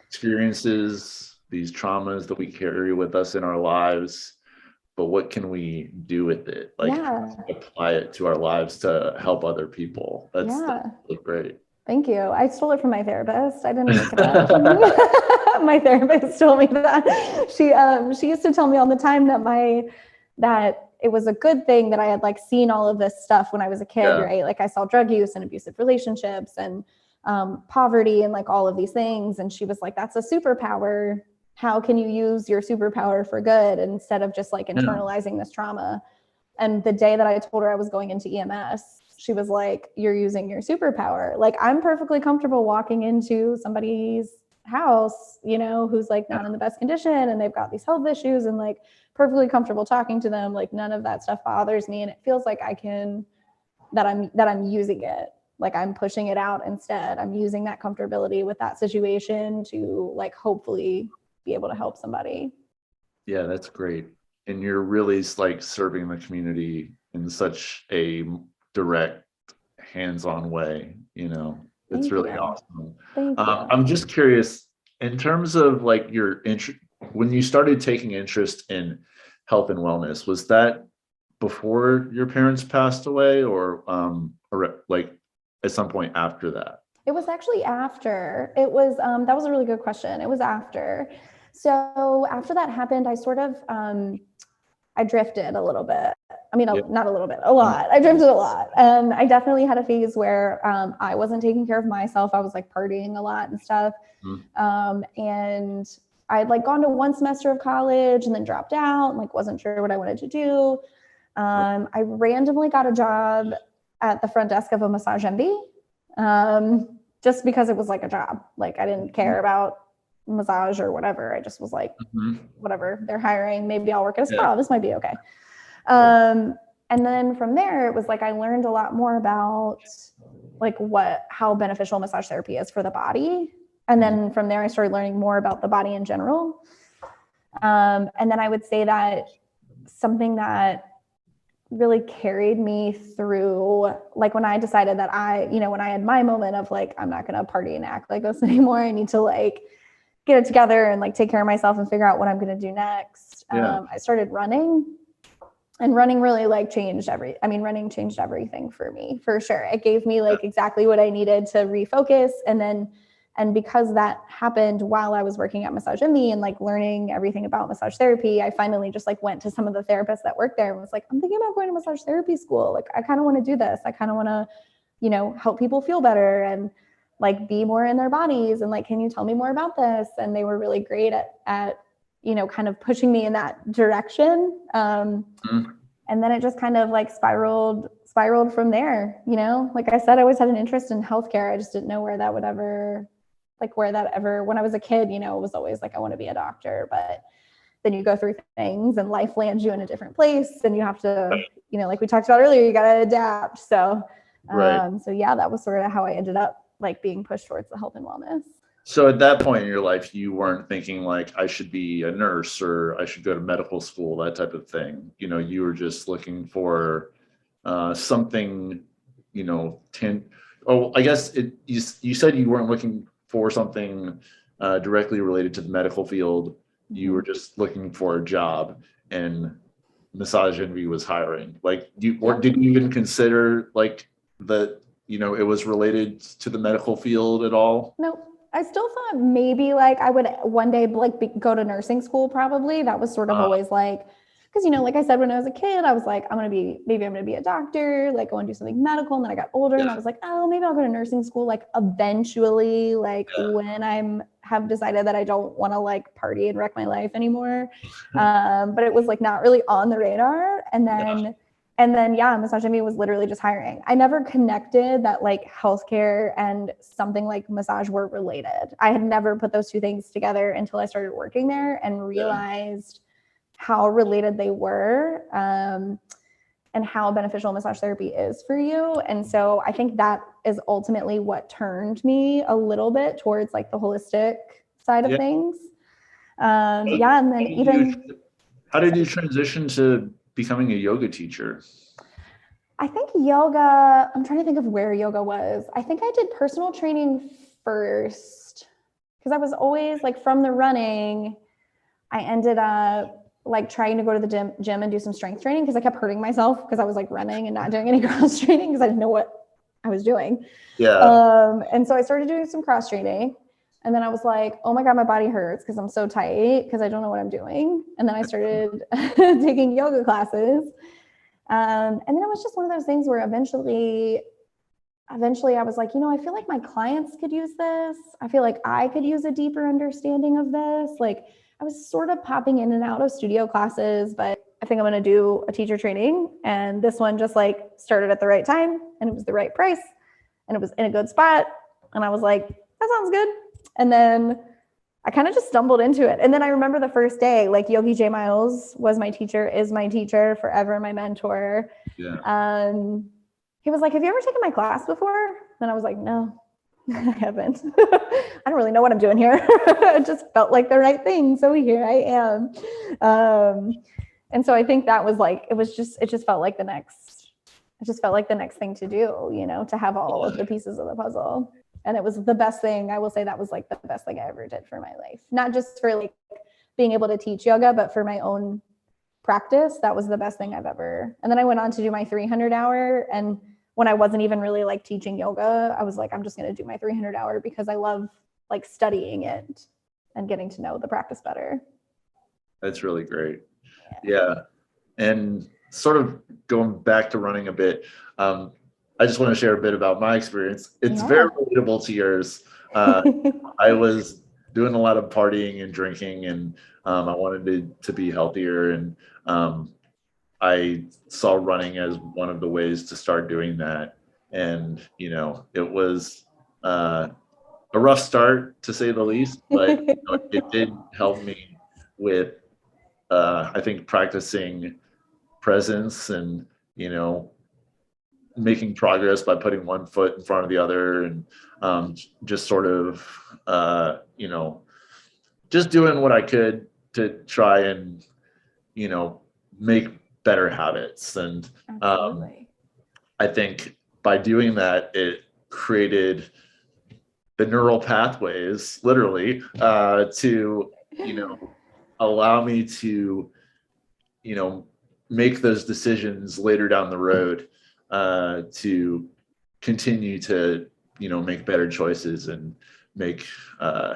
experiences, these traumas that we carry with us in our lives, but what can we do with it? Like apply it to our lives to help other people. That's great. Thank you. I stole it from my therapist. I didn't make it up. My therapist told me that. She used to tell me all the time that it was a good thing that I had like seen all of this stuff when I was a kid, right? Like I saw drug use and abusive relationships and poverty and like all of these things. And she was like, that's a superpower. How can you use your superpower for good instead of just like internalizing this trauma? And the day that I told her I was going into EMS, she was like, you're using your superpower. Like I'm perfectly comfortable walking into somebody's house, you know, who's like not in the best condition and they've got these health issues, and like perfectly comfortable talking to them. Like none of that stuff bothers me. And it feels like I'm using it. Like I'm pushing it out instead. I'm using that comfortability with that situation to like hopefully be able to help somebody. Yeah, that's great. And you're really like serving the community in such a direct, hands-on way, you know. It's really awesome. Thank you. I'm just curious, in terms of like your interest, when you started taking interest in health and wellness, was that before your parents passed away or like at some point after that? It was actually after. It was that was a really good question. It was after. So after that happened, I sort of I drifted a little bit. I mean, not a little bit, a lot. I drifted a lot. And I definitely had a phase where I wasn't taking care of myself. I was like partying a lot and stuff. And I'd like gone to one semester of college and then dropped out and like wasn't sure what I wanted to do. I randomly got a job at the front desk of a massage MD, just because it was like a job. Like I didn't care about massage or whatever. I just was like, whatever, they're hiring, maybe I'll work at a spa. This might be okay. And then from there, it was like I learned a lot more about like how beneficial massage therapy is for the body. And then from there, I started learning more about the body in general. And then I would say that something that really carried me through, like when I decided that when I had my moment of like, I'm not going to party and act like this anymore. I need to like get it together and like take care of myself and figure out what I'm going to do next. I started running, and running really like running changed everything for me, for sure. It gave me like exactly what I needed to refocus. And because that happened while I was working at Massage Envy and like learning everything about massage therapy, I finally just like went to some of the therapists that worked there and was like, I'm thinking about going to massage therapy school. Like, I kind of want to do this. I kind of want to, help people feel better and like be more in their bodies. And like, can you tell me more about this? And they were really great at kind of pushing me in that direction. And then it just kind of like spiraled from there. Like I said, I always had an interest in healthcare. I just didn't know when I was a kid, it was always like, I want to be a doctor, but then you go through things and life lands you in a different place and you have to, like we talked about earlier, you got to adapt. So, so yeah, that was sort of how I ended up like being pushed towards the health and wellness. So at that point in your life, you weren't thinking like, I should be a nurse or I should go to medical school, that type of thing. You were just looking for something, I guess you said you weren't looking for something directly related to the medical field. You were just looking for a job, and Massage Envy was hiring. Like, did you even consider like that, it was related to the medical field at all? Nope. I still thought maybe like I would one day like go to nursing school. Probably that was sort of always like, because like I said, when I was a kid, I was like, maybe I'm gonna be a doctor. Like I want to do something medical. And then I got older and I was like, oh, maybe I'll go to nursing school. Like eventually, like when have decided that I don't want to like party and wreck my life anymore. But it was like not really on the radar. And then Massage Envy was literally just hiring. I never connected that like healthcare and something like massage were related. I had never put those two things together until I started working there and realized how related they were, and how beneficial massage therapy is for you. And so I think that is ultimately what turned me a little bit towards like the holistic side of things. And then how did you transition to becoming a yoga teacher? I think yoga, I'm trying to think of where yoga was. I think I did personal training first because I was always like from the running, I ended up like trying to go to the gym and do some strength training because I kept hurting myself because I was like running and not doing any cross training because I didn't know what I was doing. And so I started doing some cross training. And then I was like, oh my God, my body hurts because I'm so tight because I don't know what I'm doing. And then I started taking yoga classes. And then it was just one of those things where eventually I was like, I feel like my clients could use this. I feel like I could use a deeper understanding of this. Like I was sort of popping in and out of studio classes, but I think I'm going to do a teacher training. And this one just like started at the right time and it was the right price and it was in a good spot. And I was like, that sounds good. And then I kind of just stumbled into it. And then I remember the first day, like Yogi J. Miles was my teacher, is my teacher, forever my mentor. He was like, have you ever taken my class before? And I was like, no, I haven't. I don't really know what I'm doing here. It just felt like the right thing. So here I am. And so I think that was like, it just felt like the next thing to do, to have all of the pieces of the puzzle. And it was the best thing. I will say that was like the best thing I ever did for my life. Not just for like being able to teach yoga, but for my own practice. That was the best thing I've ever. And then I went on to do my 300 hour. And when I wasn't even really like teaching yoga, I was like, I'm just going to do my 300 hour because I love like studying it and getting to know the practice better. That's really great. Yeah. And sort of going back to running a bit, I just want to share a bit about my experience. It's very relatable to yours. I was doing a lot of partying and drinking, and I wanted to be healthier, and I saw running as one of the ways to start doing that. And it was a rough start, to say the least, but it did help me with I think practicing presence, and making progress by putting one foot in front of the other, and just sort of just doing what I could to try and make better habits. And I think by doing that, it created the neural pathways, literally, to allow me to make those decisions later down the road, to continue to make better choices and make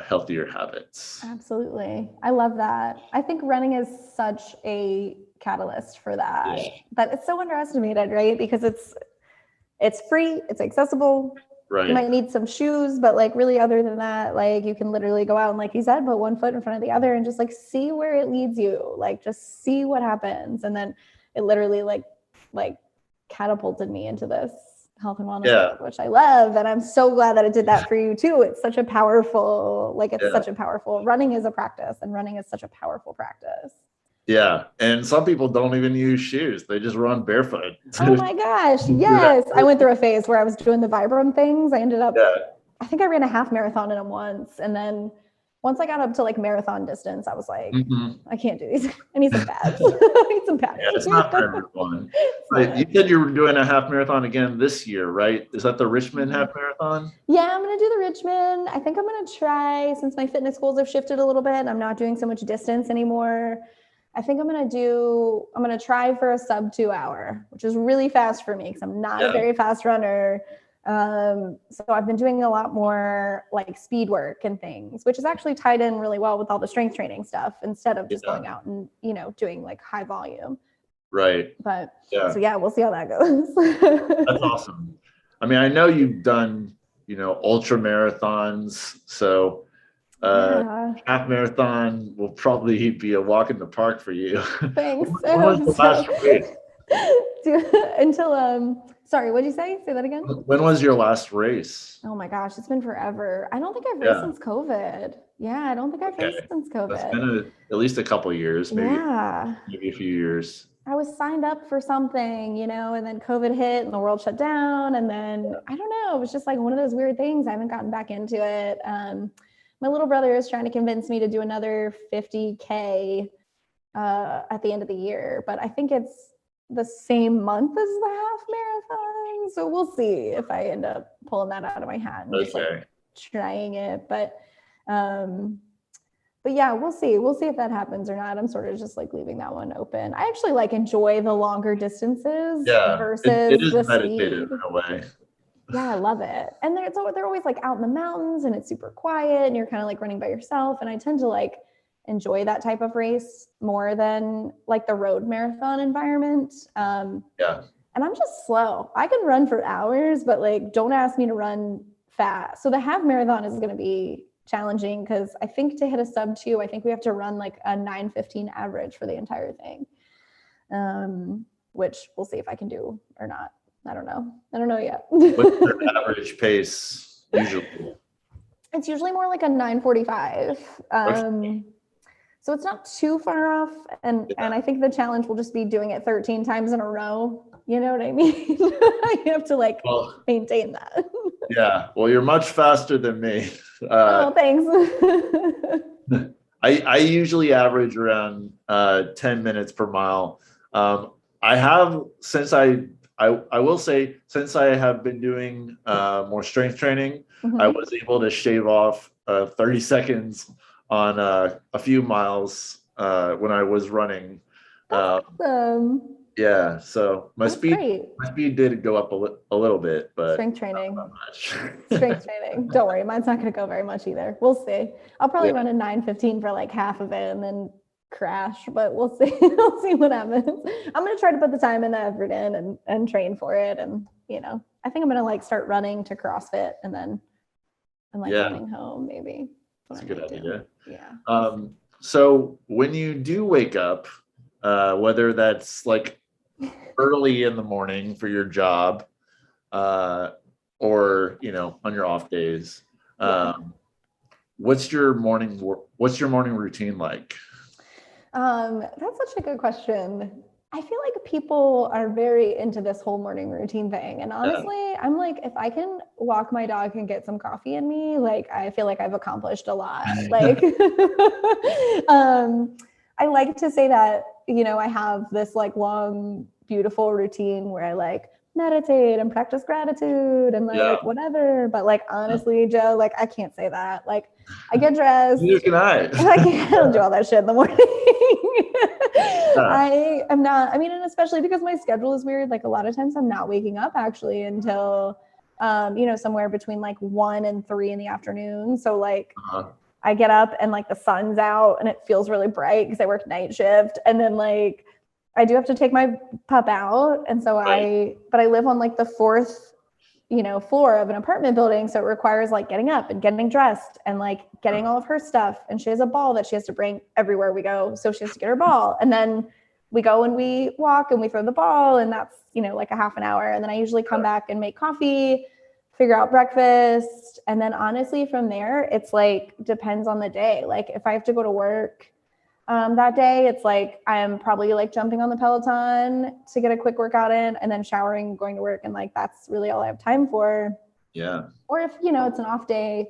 healthier habits. Absolutely. I love that. I think running is such a catalyst for that. Yeah. But it's so underestimated, right? Because it's free, it's accessible. Right. You might need some shoes, but like really other than that, like you can literally go out and, like you said, put one foot in front of the other and just like see where it leads you. Like just see what happens. And then it literally like catapulted me into this health and wellness world, which I love. And I'm so glad that it did that for you too. It's such a powerful, running is a practice, and running is such a powerful practice. Yeah. And some people don't even use shoes. They just run barefoot. Oh my gosh. Yes. I went through a phase where I was doing the Vibram things. I ended up, I think I ran a half marathon in them once. And then once I got up to like marathon distance, I was like, I can't do these. I need some pads. I need some pads. Yeah, it's not for everyone. But you said you were doing a half marathon again this year, right? Is that the Richmond half marathon? Yeah, I'm going to do the Richmond. I think I'm going to try, since my fitness goals have shifted a little bit, I'm not doing so much distance anymore. I think I'm going to try for a sub 2 hour, which is really fast for me because I'm not a very fast runner. So I've been doing a lot more like speed work and things, which is actually tied in really well with all the strength training stuff instead of just going out and, doing like high volume. Right. But so we'll see how that goes. That's awesome. I mean, I know you've done, ultra marathons. So half marathon will probably be a walk in the park for you. Thanks. When was the last race? Sorry, what'd you say? Say that again. When was your last race? Oh my gosh, it's been forever. I don't think I've raced since COVID. Yeah, I don't think I've raced since COVID. That's been at least a couple of years, maybe a few years. I was signed up for something, and then COVID hit and the world shut down. And then I don't know, it was just like one of those weird things. I haven't gotten back into it. My little brother is trying to convince me to do another 50K at the end of the year, but I think it's the same month as the half marathon. So we'll see if I end up pulling that out of my hat and just like trying it. But yeah, we'll see. We'll see if that happens or not. I'm sort of just like leaving that one open. I actually like enjoy the longer distances versus it is the meditative speed. in a way. Yeah, I love it. And they're always like out in the mountains and it's super quiet and you're kind of like running by yourself. And I tend to like enjoy that type of race more than like the road marathon environment. And I'm just slow. I can run for hours, but like, don't ask me to run fast. So the half marathon is going to be challenging because I think to hit a sub 2, I think we have to run like a 9:15 average for the entire thing, which we'll see if I can do or not. I don't know yet. What's your average pace usually? It's usually more like a 9:45. So it's not too far off. And I think the challenge will just be doing it 13 times in a row. You know what I mean? You have to like maintain that. Yeah. Well, you're much faster than me. Thanks. I usually average around 10 minutes per mile. I have, since I will say, since I have been doing more strength training, I was able to shave off 30 seconds on a few miles when I was running. Awesome. Yeah, so my speed did go up a little bit, but strength training. Not much. Strength training. Don't worry, mine's not going to go very much either. We'll see. I'll probably run a 9:15 for like half of it and then crash, but we'll see. We'll see what happens. I'm going to try to put the time and the effort in and train for it, and I think I'm going to like start running to CrossFit and then running home maybe. That's a good idea. Yeah. So when you do wake up, whether that's like early in the morning for your job, or on your off days, what's your morning routine like? That's such a good question. I feel like people are very into this whole morning routine thing. And honestly, I'm like, if I can walk my dog and get some coffee in me, like, I feel like I've accomplished a lot. Like, I like to say that, I have this like long, beautiful routine where I like meditate and practice gratitude and like whatever. But like, honestly, Joe, like, I can't say that. Like, I get dressed. Neither can I. I can't do all that shit in the morning. I am not, and especially because my schedule is weird. Like a lot of times I'm not waking up actually until, somewhere between like 1 and 3 in the afternoon. So like I get up and like the sun's out and it feels really bright because I work night shift. And then like, I do have to take my pup out. And so but I live on like the 4th floor of an apartment building. So it requires like getting up and getting dressed and like getting all of her stuff. And she has a ball that she has to bring everywhere we go. So she has to get her ball. And then we go and we walk and we throw the ball. And that's, like a half an hour. And then I usually come back and make coffee, figure out breakfast. And then honestly, from there, it's like, depends on the day. Like if I have to go to work, that day, it's like I'm probably like jumping on the Peloton to get a quick workout in and then showering, going to work. And like, that's really all I have time for. Yeah. Or if, it's an off day,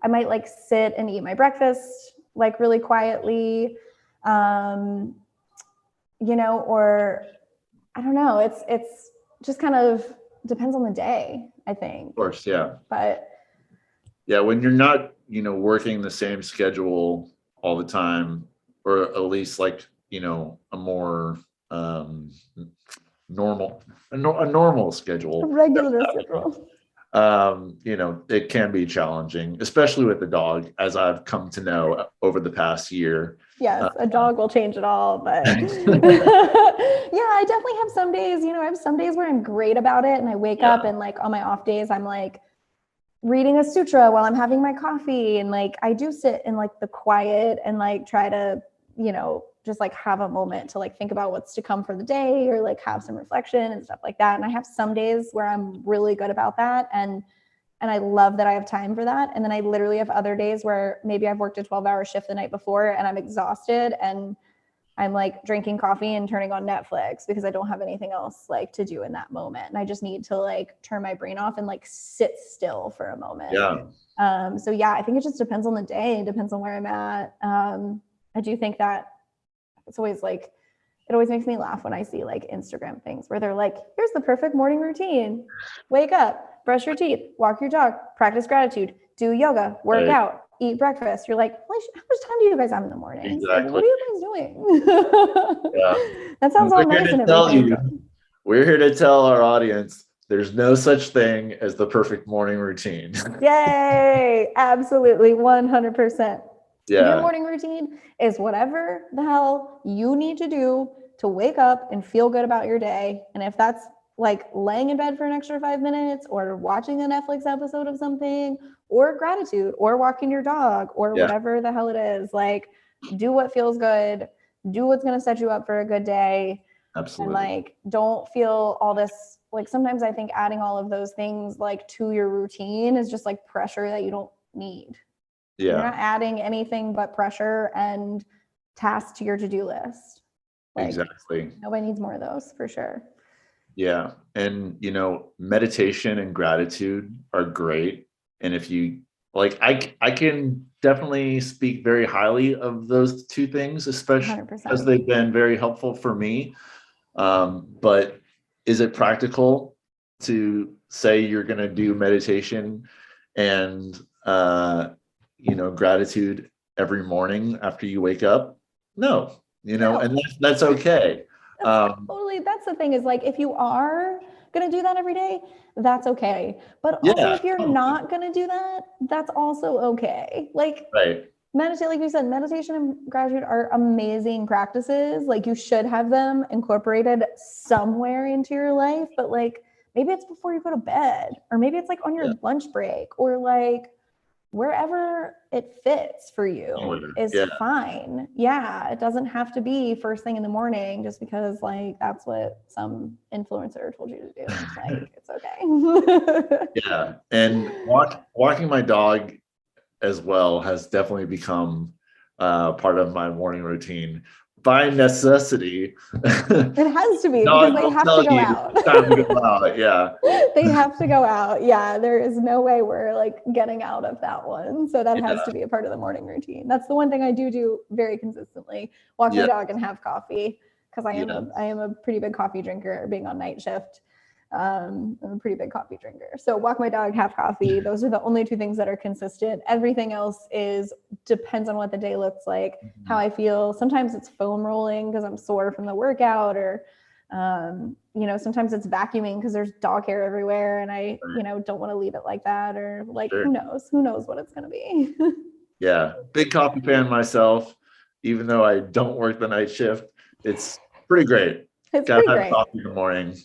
I might like sit and eat my breakfast, like really quietly, or I don't know. It's just kind of depends on the day, I think. Of course. Yeah. But yeah, when you're not, working the same schedule all the time, or at least like, a more normal schedule, a regular schedule. It can be challenging, especially with the dog, as I've come to know over the past year. Yes, a dog will change it all, but yeah, I definitely have some days, I have some days where I'm great about it and I wake up and like on my off days, I'm like reading a sutra while I'm having my coffee. And like, I do sit in like the quiet and like try to, just like have a moment to like think about what's to come for the day or like have some reflection and stuff like that. And I have some days where I'm really good about that. And I love that I have time for that. And then I literally have other days where maybe I've worked a 12-hour shift the night before and I'm exhausted and I'm like drinking coffee and turning on Netflix because I don't have anything else like to do in that moment. And I just need to like turn my brain off and like sit still for a moment. Yeah. So yeah, I think it just depends on the day. It depends on where I'm at. I do think that it's always like, it always makes me laugh when I see like Instagram things where they're like, here's the perfect morning routine. Wake up, brush your teeth, walk your dog, practice gratitude, do yoga, work out, eat breakfast. You're like, how much time do you guys have in the morning? Exactly. Like, what are you guys doing? Yeah. That sounds all nice and everything. We're here to tell our audience there's no such thing as the perfect morning routine. Yay. Absolutely. 100%. Yeah. Your morning routine is whatever the hell you need to do to wake up and feel good about your day. And if that's like laying in bed for an extra 5 minutes or watching a Netflix episode of something or gratitude or walking your dog or whatever the hell it is, like do what feels good, do what's going to set you up for a good day. Absolutely. And like, don't feel all this, like sometimes I think adding all of those things like to your routine is just like pressure that you don't need. Yeah. You're not adding anything but pressure and tasks to your to-do list. Like, exactly. Nobody needs more of those for sure. Yeah. And, meditation and gratitude are great. And if you like, I can definitely speak very highly of those two things, especially 100%. because they've been very helpful for me. But is it practical to say you're going to do meditation and, gratitude every morning after you wake up? No, and that's okay. That's the thing is like, if you are going to do that every day, that's okay. But also if you're not going to do that, that's also okay. Like meditate, like you said, meditation and gratitude are amazing practices. Like you should have them incorporated somewhere into your life, but like maybe it's before you go to bed, or maybe it's like on your lunch break, or like, wherever it fits for you is fine. Yeah, it doesn't have to be first thing in the morning just because like that's what some influencer told you to do. It's like it's okay. Yeah, and walking my dog as well has definitely become part of my morning routine by necessity. It has to be because they have to go out. Time to go out. Yeah. They have to go out. Yeah. There is no way we're like getting out of that one. So that has to be a part of the morning routine. That's the one thing I do very consistently. Walk my dog and have coffee because I am a pretty big coffee drinker being on night shift. I'm a pretty big coffee drinker. So walk my dog, have coffee. Those are the only two things that are consistent. Everything else depends on what the day looks like, how I feel. Sometimes it's foam rolling because I'm sore from the workout, or, sometimes it's vacuuming because there's dog hair everywhere and I, don't want to leave it like that, or like, who knows what it's going to be. Yeah. Big coffee fan myself, even though I don't work the night shift. It's pretty great. It's pretty great. Coffee in the morning.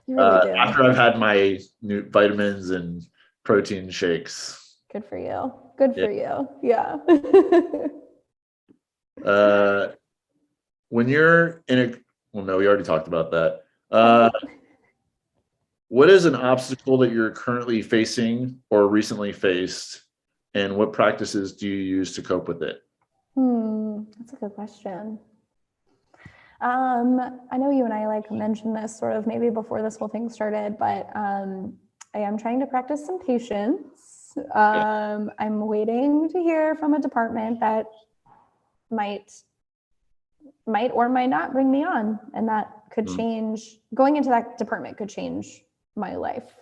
You really do. After I've had my new vitamins and protein shakes. Good for you. Good for you. Yeah. When you're well, no, we already talked about that. What is an obstacle that you're currently facing or recently faced, and what practices do you use to cope with it? That's a good question. I know you and I mentioned this sort of maybe before this whole thing started, but I am trying to practice some patience. I'm waiting to hear from a department that might or might not bring me on, and that could change. Going into that department could change my life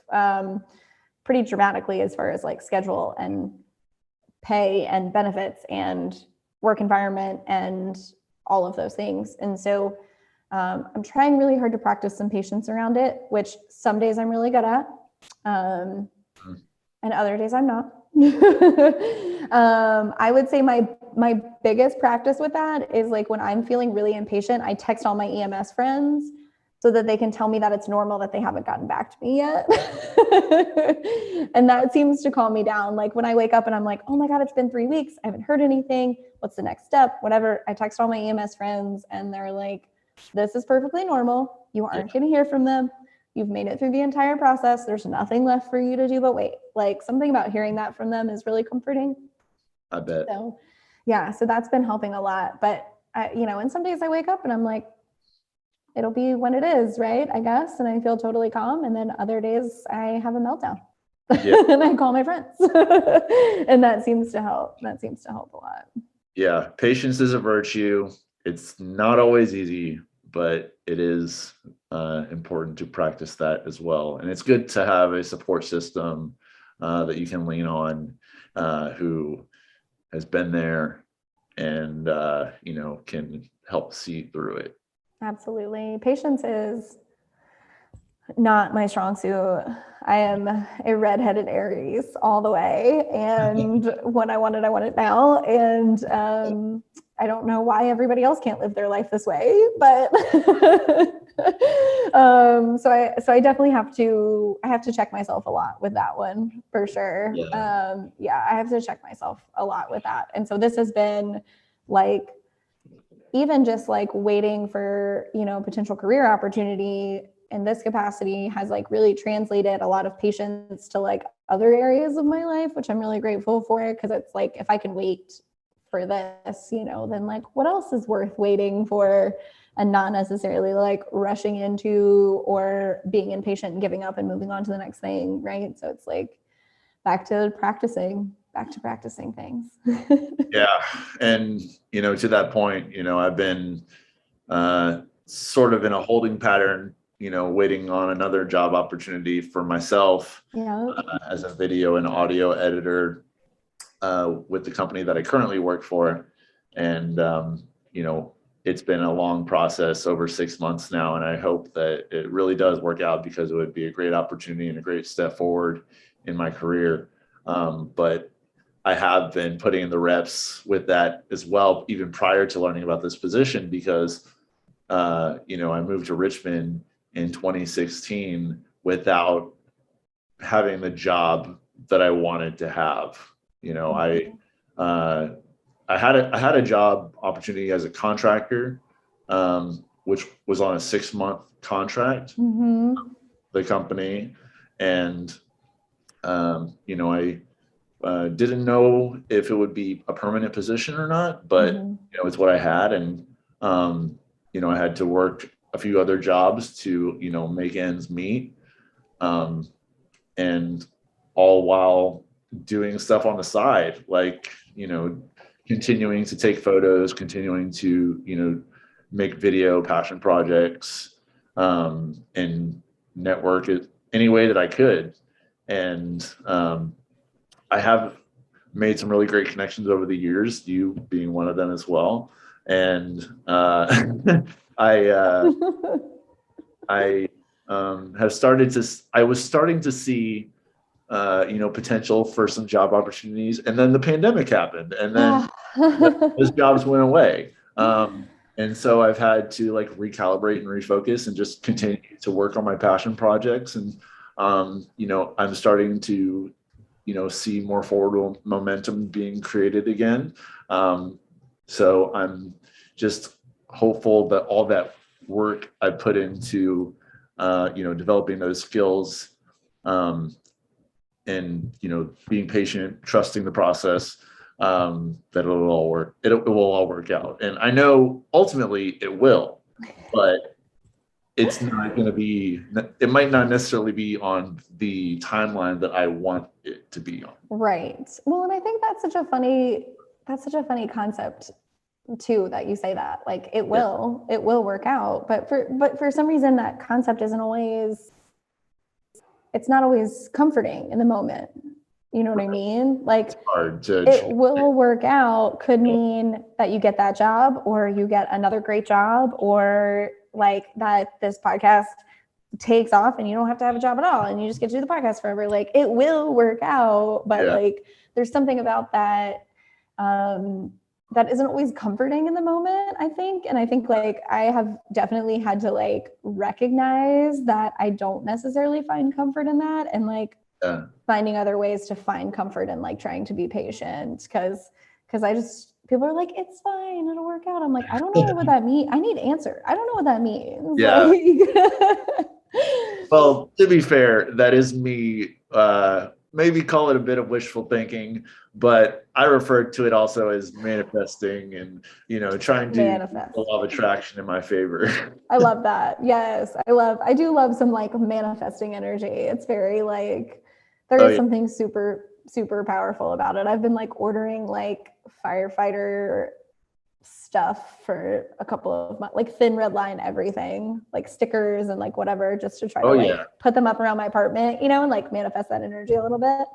pretty dramatically as far as like schedule and pay and benefits and work environment and all of those things. And so I'm trying really hard to practice some patience around it, which some days I'm really good at, and other days I'm not. I would say my biggest practice with that is like when I'm feeling really impatient, I text all my EMS friends so that they can tell me that it's normal that they haven't gotten back to me yet. And that seems to calm me down. Like when I wake up and I'm like, oh my God, it's been 3 weeks. I haven't heard anything. What's the next step? Whatever. I text all my EMS friends and they're like, this is perfectly normal. You aren't going to hear from them. You've made it through the entire process. There's nothing left for you to do but wait. Like something about hearing that from them is really comforting. I bet. So yeah, so that's been helping a lot. But and some days I wake up and I'm like, it'll be when it is, right? I guess. And I feel totally calm. And then other days I have a meltdown and I call my friends and that seems to help. That seems to help a lot. Yeah. Patience is a virtue. It's not always easy, but it is important to practice that as well. And it's good to have a support system that you can lean on who has been there and, can help see through it. Absolutely. Patience is not my strong suit. I am a redheaded Aries all the way. And when I want it now. And I don't know why everybody else can't live their life this way, but so I definitely have to check myself a lot with that one for sure. I have to check myself a lot with that. And so this has been like, even just like waiting for, potential career opportunity in this capacity has like really translated a lot of patience to like other areas of my life, which I'm really grateful for. Cause it's like, if I can wait for this, then like what else is worth waiting for and not necessarily like rushing into or being impatient and giving up and moving on to the next thing. Right. So it's like back to practicing things. Yeah. And, to that point, I've been sort of in a holding pattern, waiting on another job opportunity for myself as a video and audio editor with the company that I currently work for. And, it's been a long process, over 6 months now. And I hope that it really does work out because it would be a great opportunity and a great step forward in my career. But I have been putting in the reps with that as well, even prior to learning about this position, because, I moved to Richmond in 2016 without having the job that I wanted to have. You know, I had a job opportunity as a contractor, which was on a 6-month contract, the company. And, you know, I didn't know if it would be a permanent position or not, but, you know, it's what I had. And, you know, I had to work a few other jobs to, you know, make ends meet. And all while doing stuff on the side, like, you know, continuing to take photos, continuing to, you know, make video passion projects, and network it any way that I could. And I have made some really great connections over the years, you being one of them as well. And I have started to, I was starting to see, you know, potential for some job opportunities. And then the pandemic happened, and then those jobs went away. And so I've had to like recalibrate and refocus and just continue to work on my passion projects. And, you know, I'm starting to, you know, see more forward momentum being created again. So I'm just hopeful that all that work I put into, you know, developing those skills, and, you know, being patient, trusting the process, that it'll all work. It will all work out. And I know ultimately it will, but it's not going to be, it might not necessarily be on the timeline that I want it to be on. Right. Well, and I think that's such a funny concept too, that you say that, like, it will work out, but for some reason that concept isn't always, it's not always comforting in the moment. You know what I mean? Like, it's hard to, it will work out could mean that you get that job, or you get another great job, or like that this podcast takes off and you don't have to have a job at all and you just get to do the podcast forever. Like, it will work out, but like there's something about that that isn't always comforting in the moment, I think. And I think like I have definitely had to like recognize that I don't necessarily find comfort in that, and like finding other ways to find comfort and like trying to be patient, because I just, people are like, it's fine, it'll work out. I'm like, I don't know what that means. I need answer. I don't know what that means. Yeah. Like, well, to be fair, that is me, maybe call it a bit of wishful thinking, but I refer to it also as manifesting and, you know, trying to manifest the law of attraction in my favor. I love that. Yes. I do love some like manifesting energy. It's very like, there is something super, super powerful about it. I've been like ordering like firefighter stuff for a couple of months, like thin red line everything, like stickers and like whatever, just to try to like put them up around my apartment, you know, and like manifest that energy a little bit.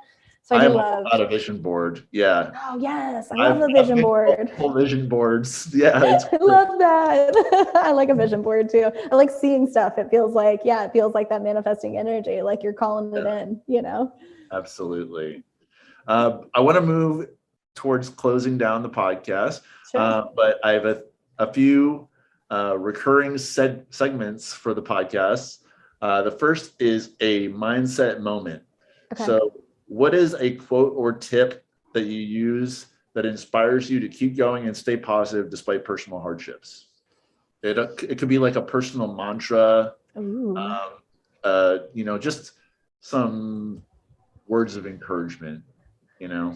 So I do love a vision board. Yeah. Oh yes, I love the vision board. Vision boards. Yeah, I love that. I like a vision board too. I like seeing stuff. It feels like that manifesting energy, like you're calling it in, you know. Absolutely. I want to move towards closing down the podcast, but I have a few recurring segments for the podcast. The first is a mindset moment. Okay. So what is a quote or tip that you use that inspires you to keep going and stay positive despite personal hardships? It could be like a personal mantra, you know, just some words of encouragement, you know.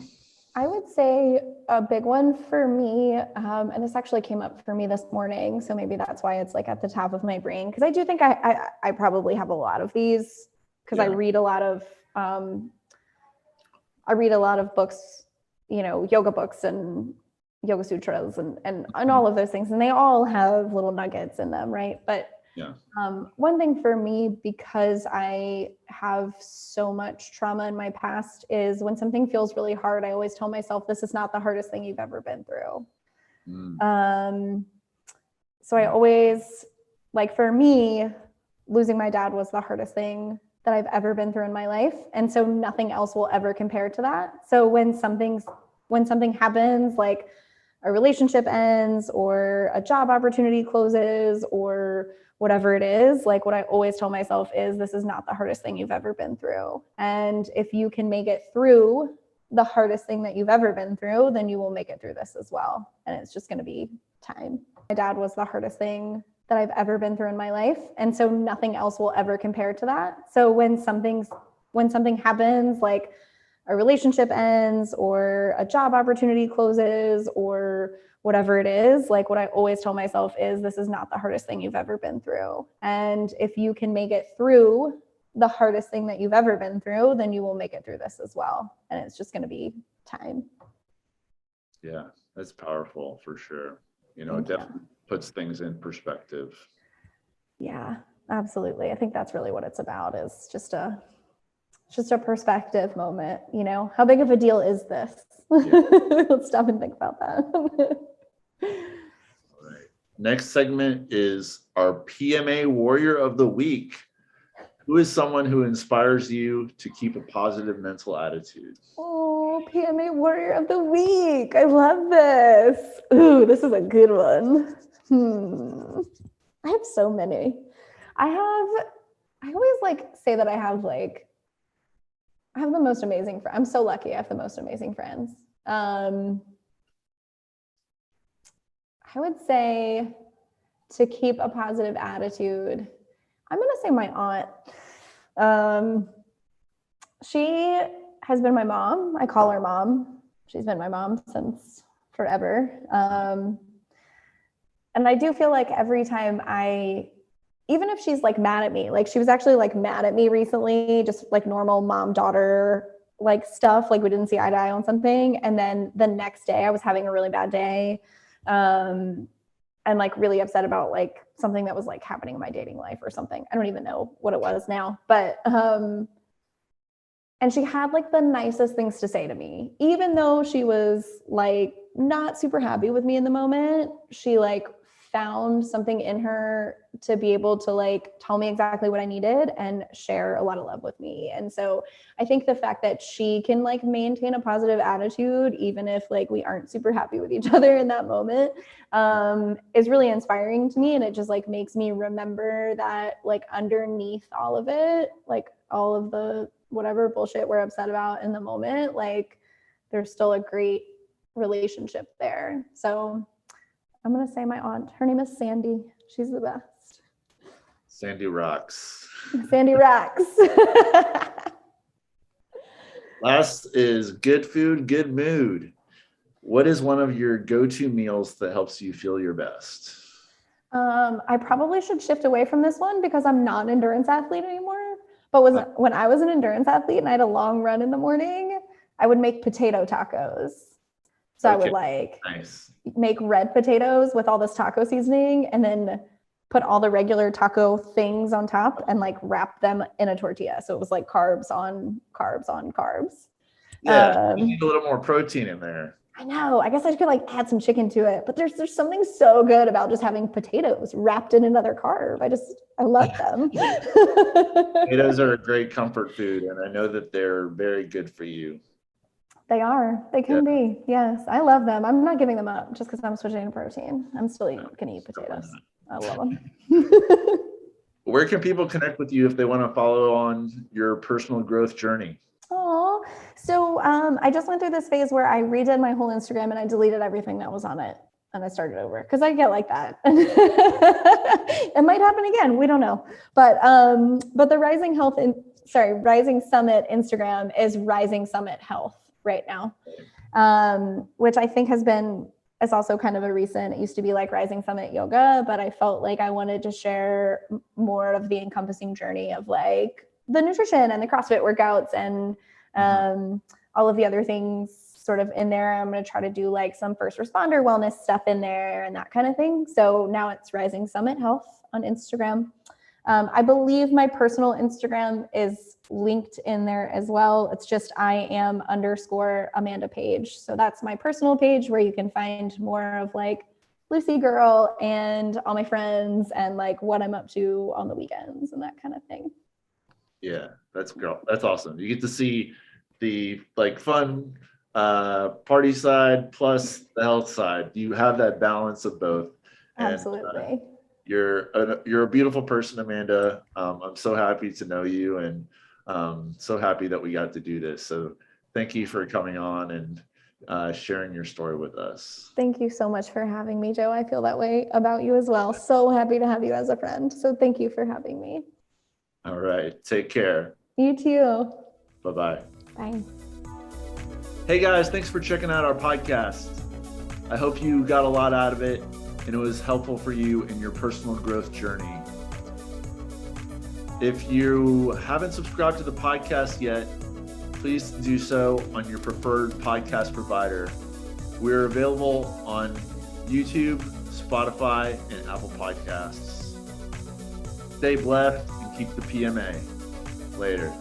I would say a big one for me, and this actually came up for me this morning, so maybe that's why it's like at the top of my brain, because I do think I probably have a lot of these, because I read a lot of books, you know, yoga books and yoga sutras and all of those things, and they all have little nuggets in them, right? But one thing for me, because I have so much trauma in my past, is when something feels really hard, I always tell myself, this is not the hardest thing you've ever been through. So I always, like, for me, losing my dad was the hardest thing that I've ever been through in my life. And so nothing else will ever compare to that. So when something happens, like a relationship ends or a job opportunity closes or whatever it is, like what I always tell myself is, this is not the hardest thing you've ever been through. And if you can make it through the hardest thing that you've ever been through, then you will make it through this as well. And it's just going to be time. My dad was the hardest thing that I've ever been through in my life. And so nothing else will ever compare to that. So when something happens, like a relationship ends or a job opportunity closes or whatever it is, like what I always tell myself is, this is not the hardest thing you've ever been through. And if you can make it through the hardest thing that you've ever been through, then you will make it through this as well. And it's just going to be time. Yeah, that's powerful for sure. You know, it definitely puts things in perspective. Yeah, absolutely. I think that's really what it's about, is just a perspective moment. You know, how big of a deal is this? Yeah. Let's stop and think about that. All right. Next segment is our PMA Warrior of the Week. Who is someone who inspires you to keep a positive mental attitude? Oh, PMA Warrior of the Week. I love this. Ooh, this is a good one. I have so many. I always like say that I have the most amazing friends. I'm so lucky I have the most amazing friends. I would say, to keep a positive attitude, I'm going to say my aunt. She has been my mom. I call her mom. She's been my mom since forever. And I do feel like every time even if she's like mad at me, like she was actually like mad at me recently, just like normal mom-daughter like stuff, like we didn't see eye to eye on something. And then the next day I was having a really bad day. And like really upset about like something that was like happening in my dating life or something. I don't even know what it was now, but, and she had like the nicest things to say to me, even though she was like not super happy with me in the moment. She like found something in her to be able to like tell me exactly what I needed and share a lot of love with me. And so I think the fact that she can like maintain a positive attitude, even if like we aren't super happy with each other in that moment, is really inspiring to me. And it just like makes me remember that like underneath all of it, like all of the whatever bullshit we're upset about in the moment, like there's still a great relationship there. So I'm going to say my aunt. Her name is Sandy. She's the best. Sandy rocks. Sandy rocks. Last is good food, good mood. What is one of your go-to meals that helps you feel your best? I probably should shift away from this one because I'm not an endurance athlete anymore. But when I was an endurance athlete and I had a long run in the morning, I would make potato tacos. So I would make red potatoes with all this taco seasoning and then put all the regular taco things on top and like wrap them in a tortilla. So it was like carbs on carbs on carbs. Yeah, you need a little more protein in there. I know. I guess I could like add some chicken to it, but there's something so good about just having potatoes wrapped in another carb. I love them. Potatoes are a great comfort food, and I know that they're very good for you. They are. They can be. Yes. I love them. I'm not giving them up just because I'm switching to protein. I'm still going to eat potatoes. I love them. Where can people connect with you if they want to follow on your personal growth journey? Oh, so I just went through this phase where I redid my whole Instagram and I deleted everything that was on it. And I started over because I get like that. It might happen again. We don't know. But the Rising Summit Instagram is Rising Summit Health right now, which I think is also kind of a recent. It used to be like Rising Summit Yoga, but I felt like I wanted to share more of the encompassing journey of like the nutrition and the CrossFit workouts and all of the other things sort of in there. I'm going to try to do like some first responder wellness stuff in there and that kind of thing. So now it's Rising Summit Health on Instagram. I believe my personal Instagram is linked in there as well. It's just @Amanda Page. So that's my personal page where you can find more of like Lucy Girl and all my friends and like what I'm up to on the weekends and that kind of thing. Yeah, that's awesome. You get to see the like fun party side plus the health side. You have that balance of both. Absolutely. And, you're a beautiful person, Amanda. I'm so happy to know you and so happy that we got to do this. So thank you for coming on and sharing your story with us. Thank you so much for having me, Joe. I feel that way about you as well. So happy to have you as a friend. So thank you for having me. All right. Take care. You too. Bye-bye. Bye. Hey guys, thanks for checking out our podcast. I hope you got a lot out of it and it was helpful for you in your personal growth journey. If you haven't subscribed to the podcast yet, please do so on your preferred podcast provider. We're available on YouTube, Spotify, and Apple Podcasts. Stay blessed and keep the PMA. Later.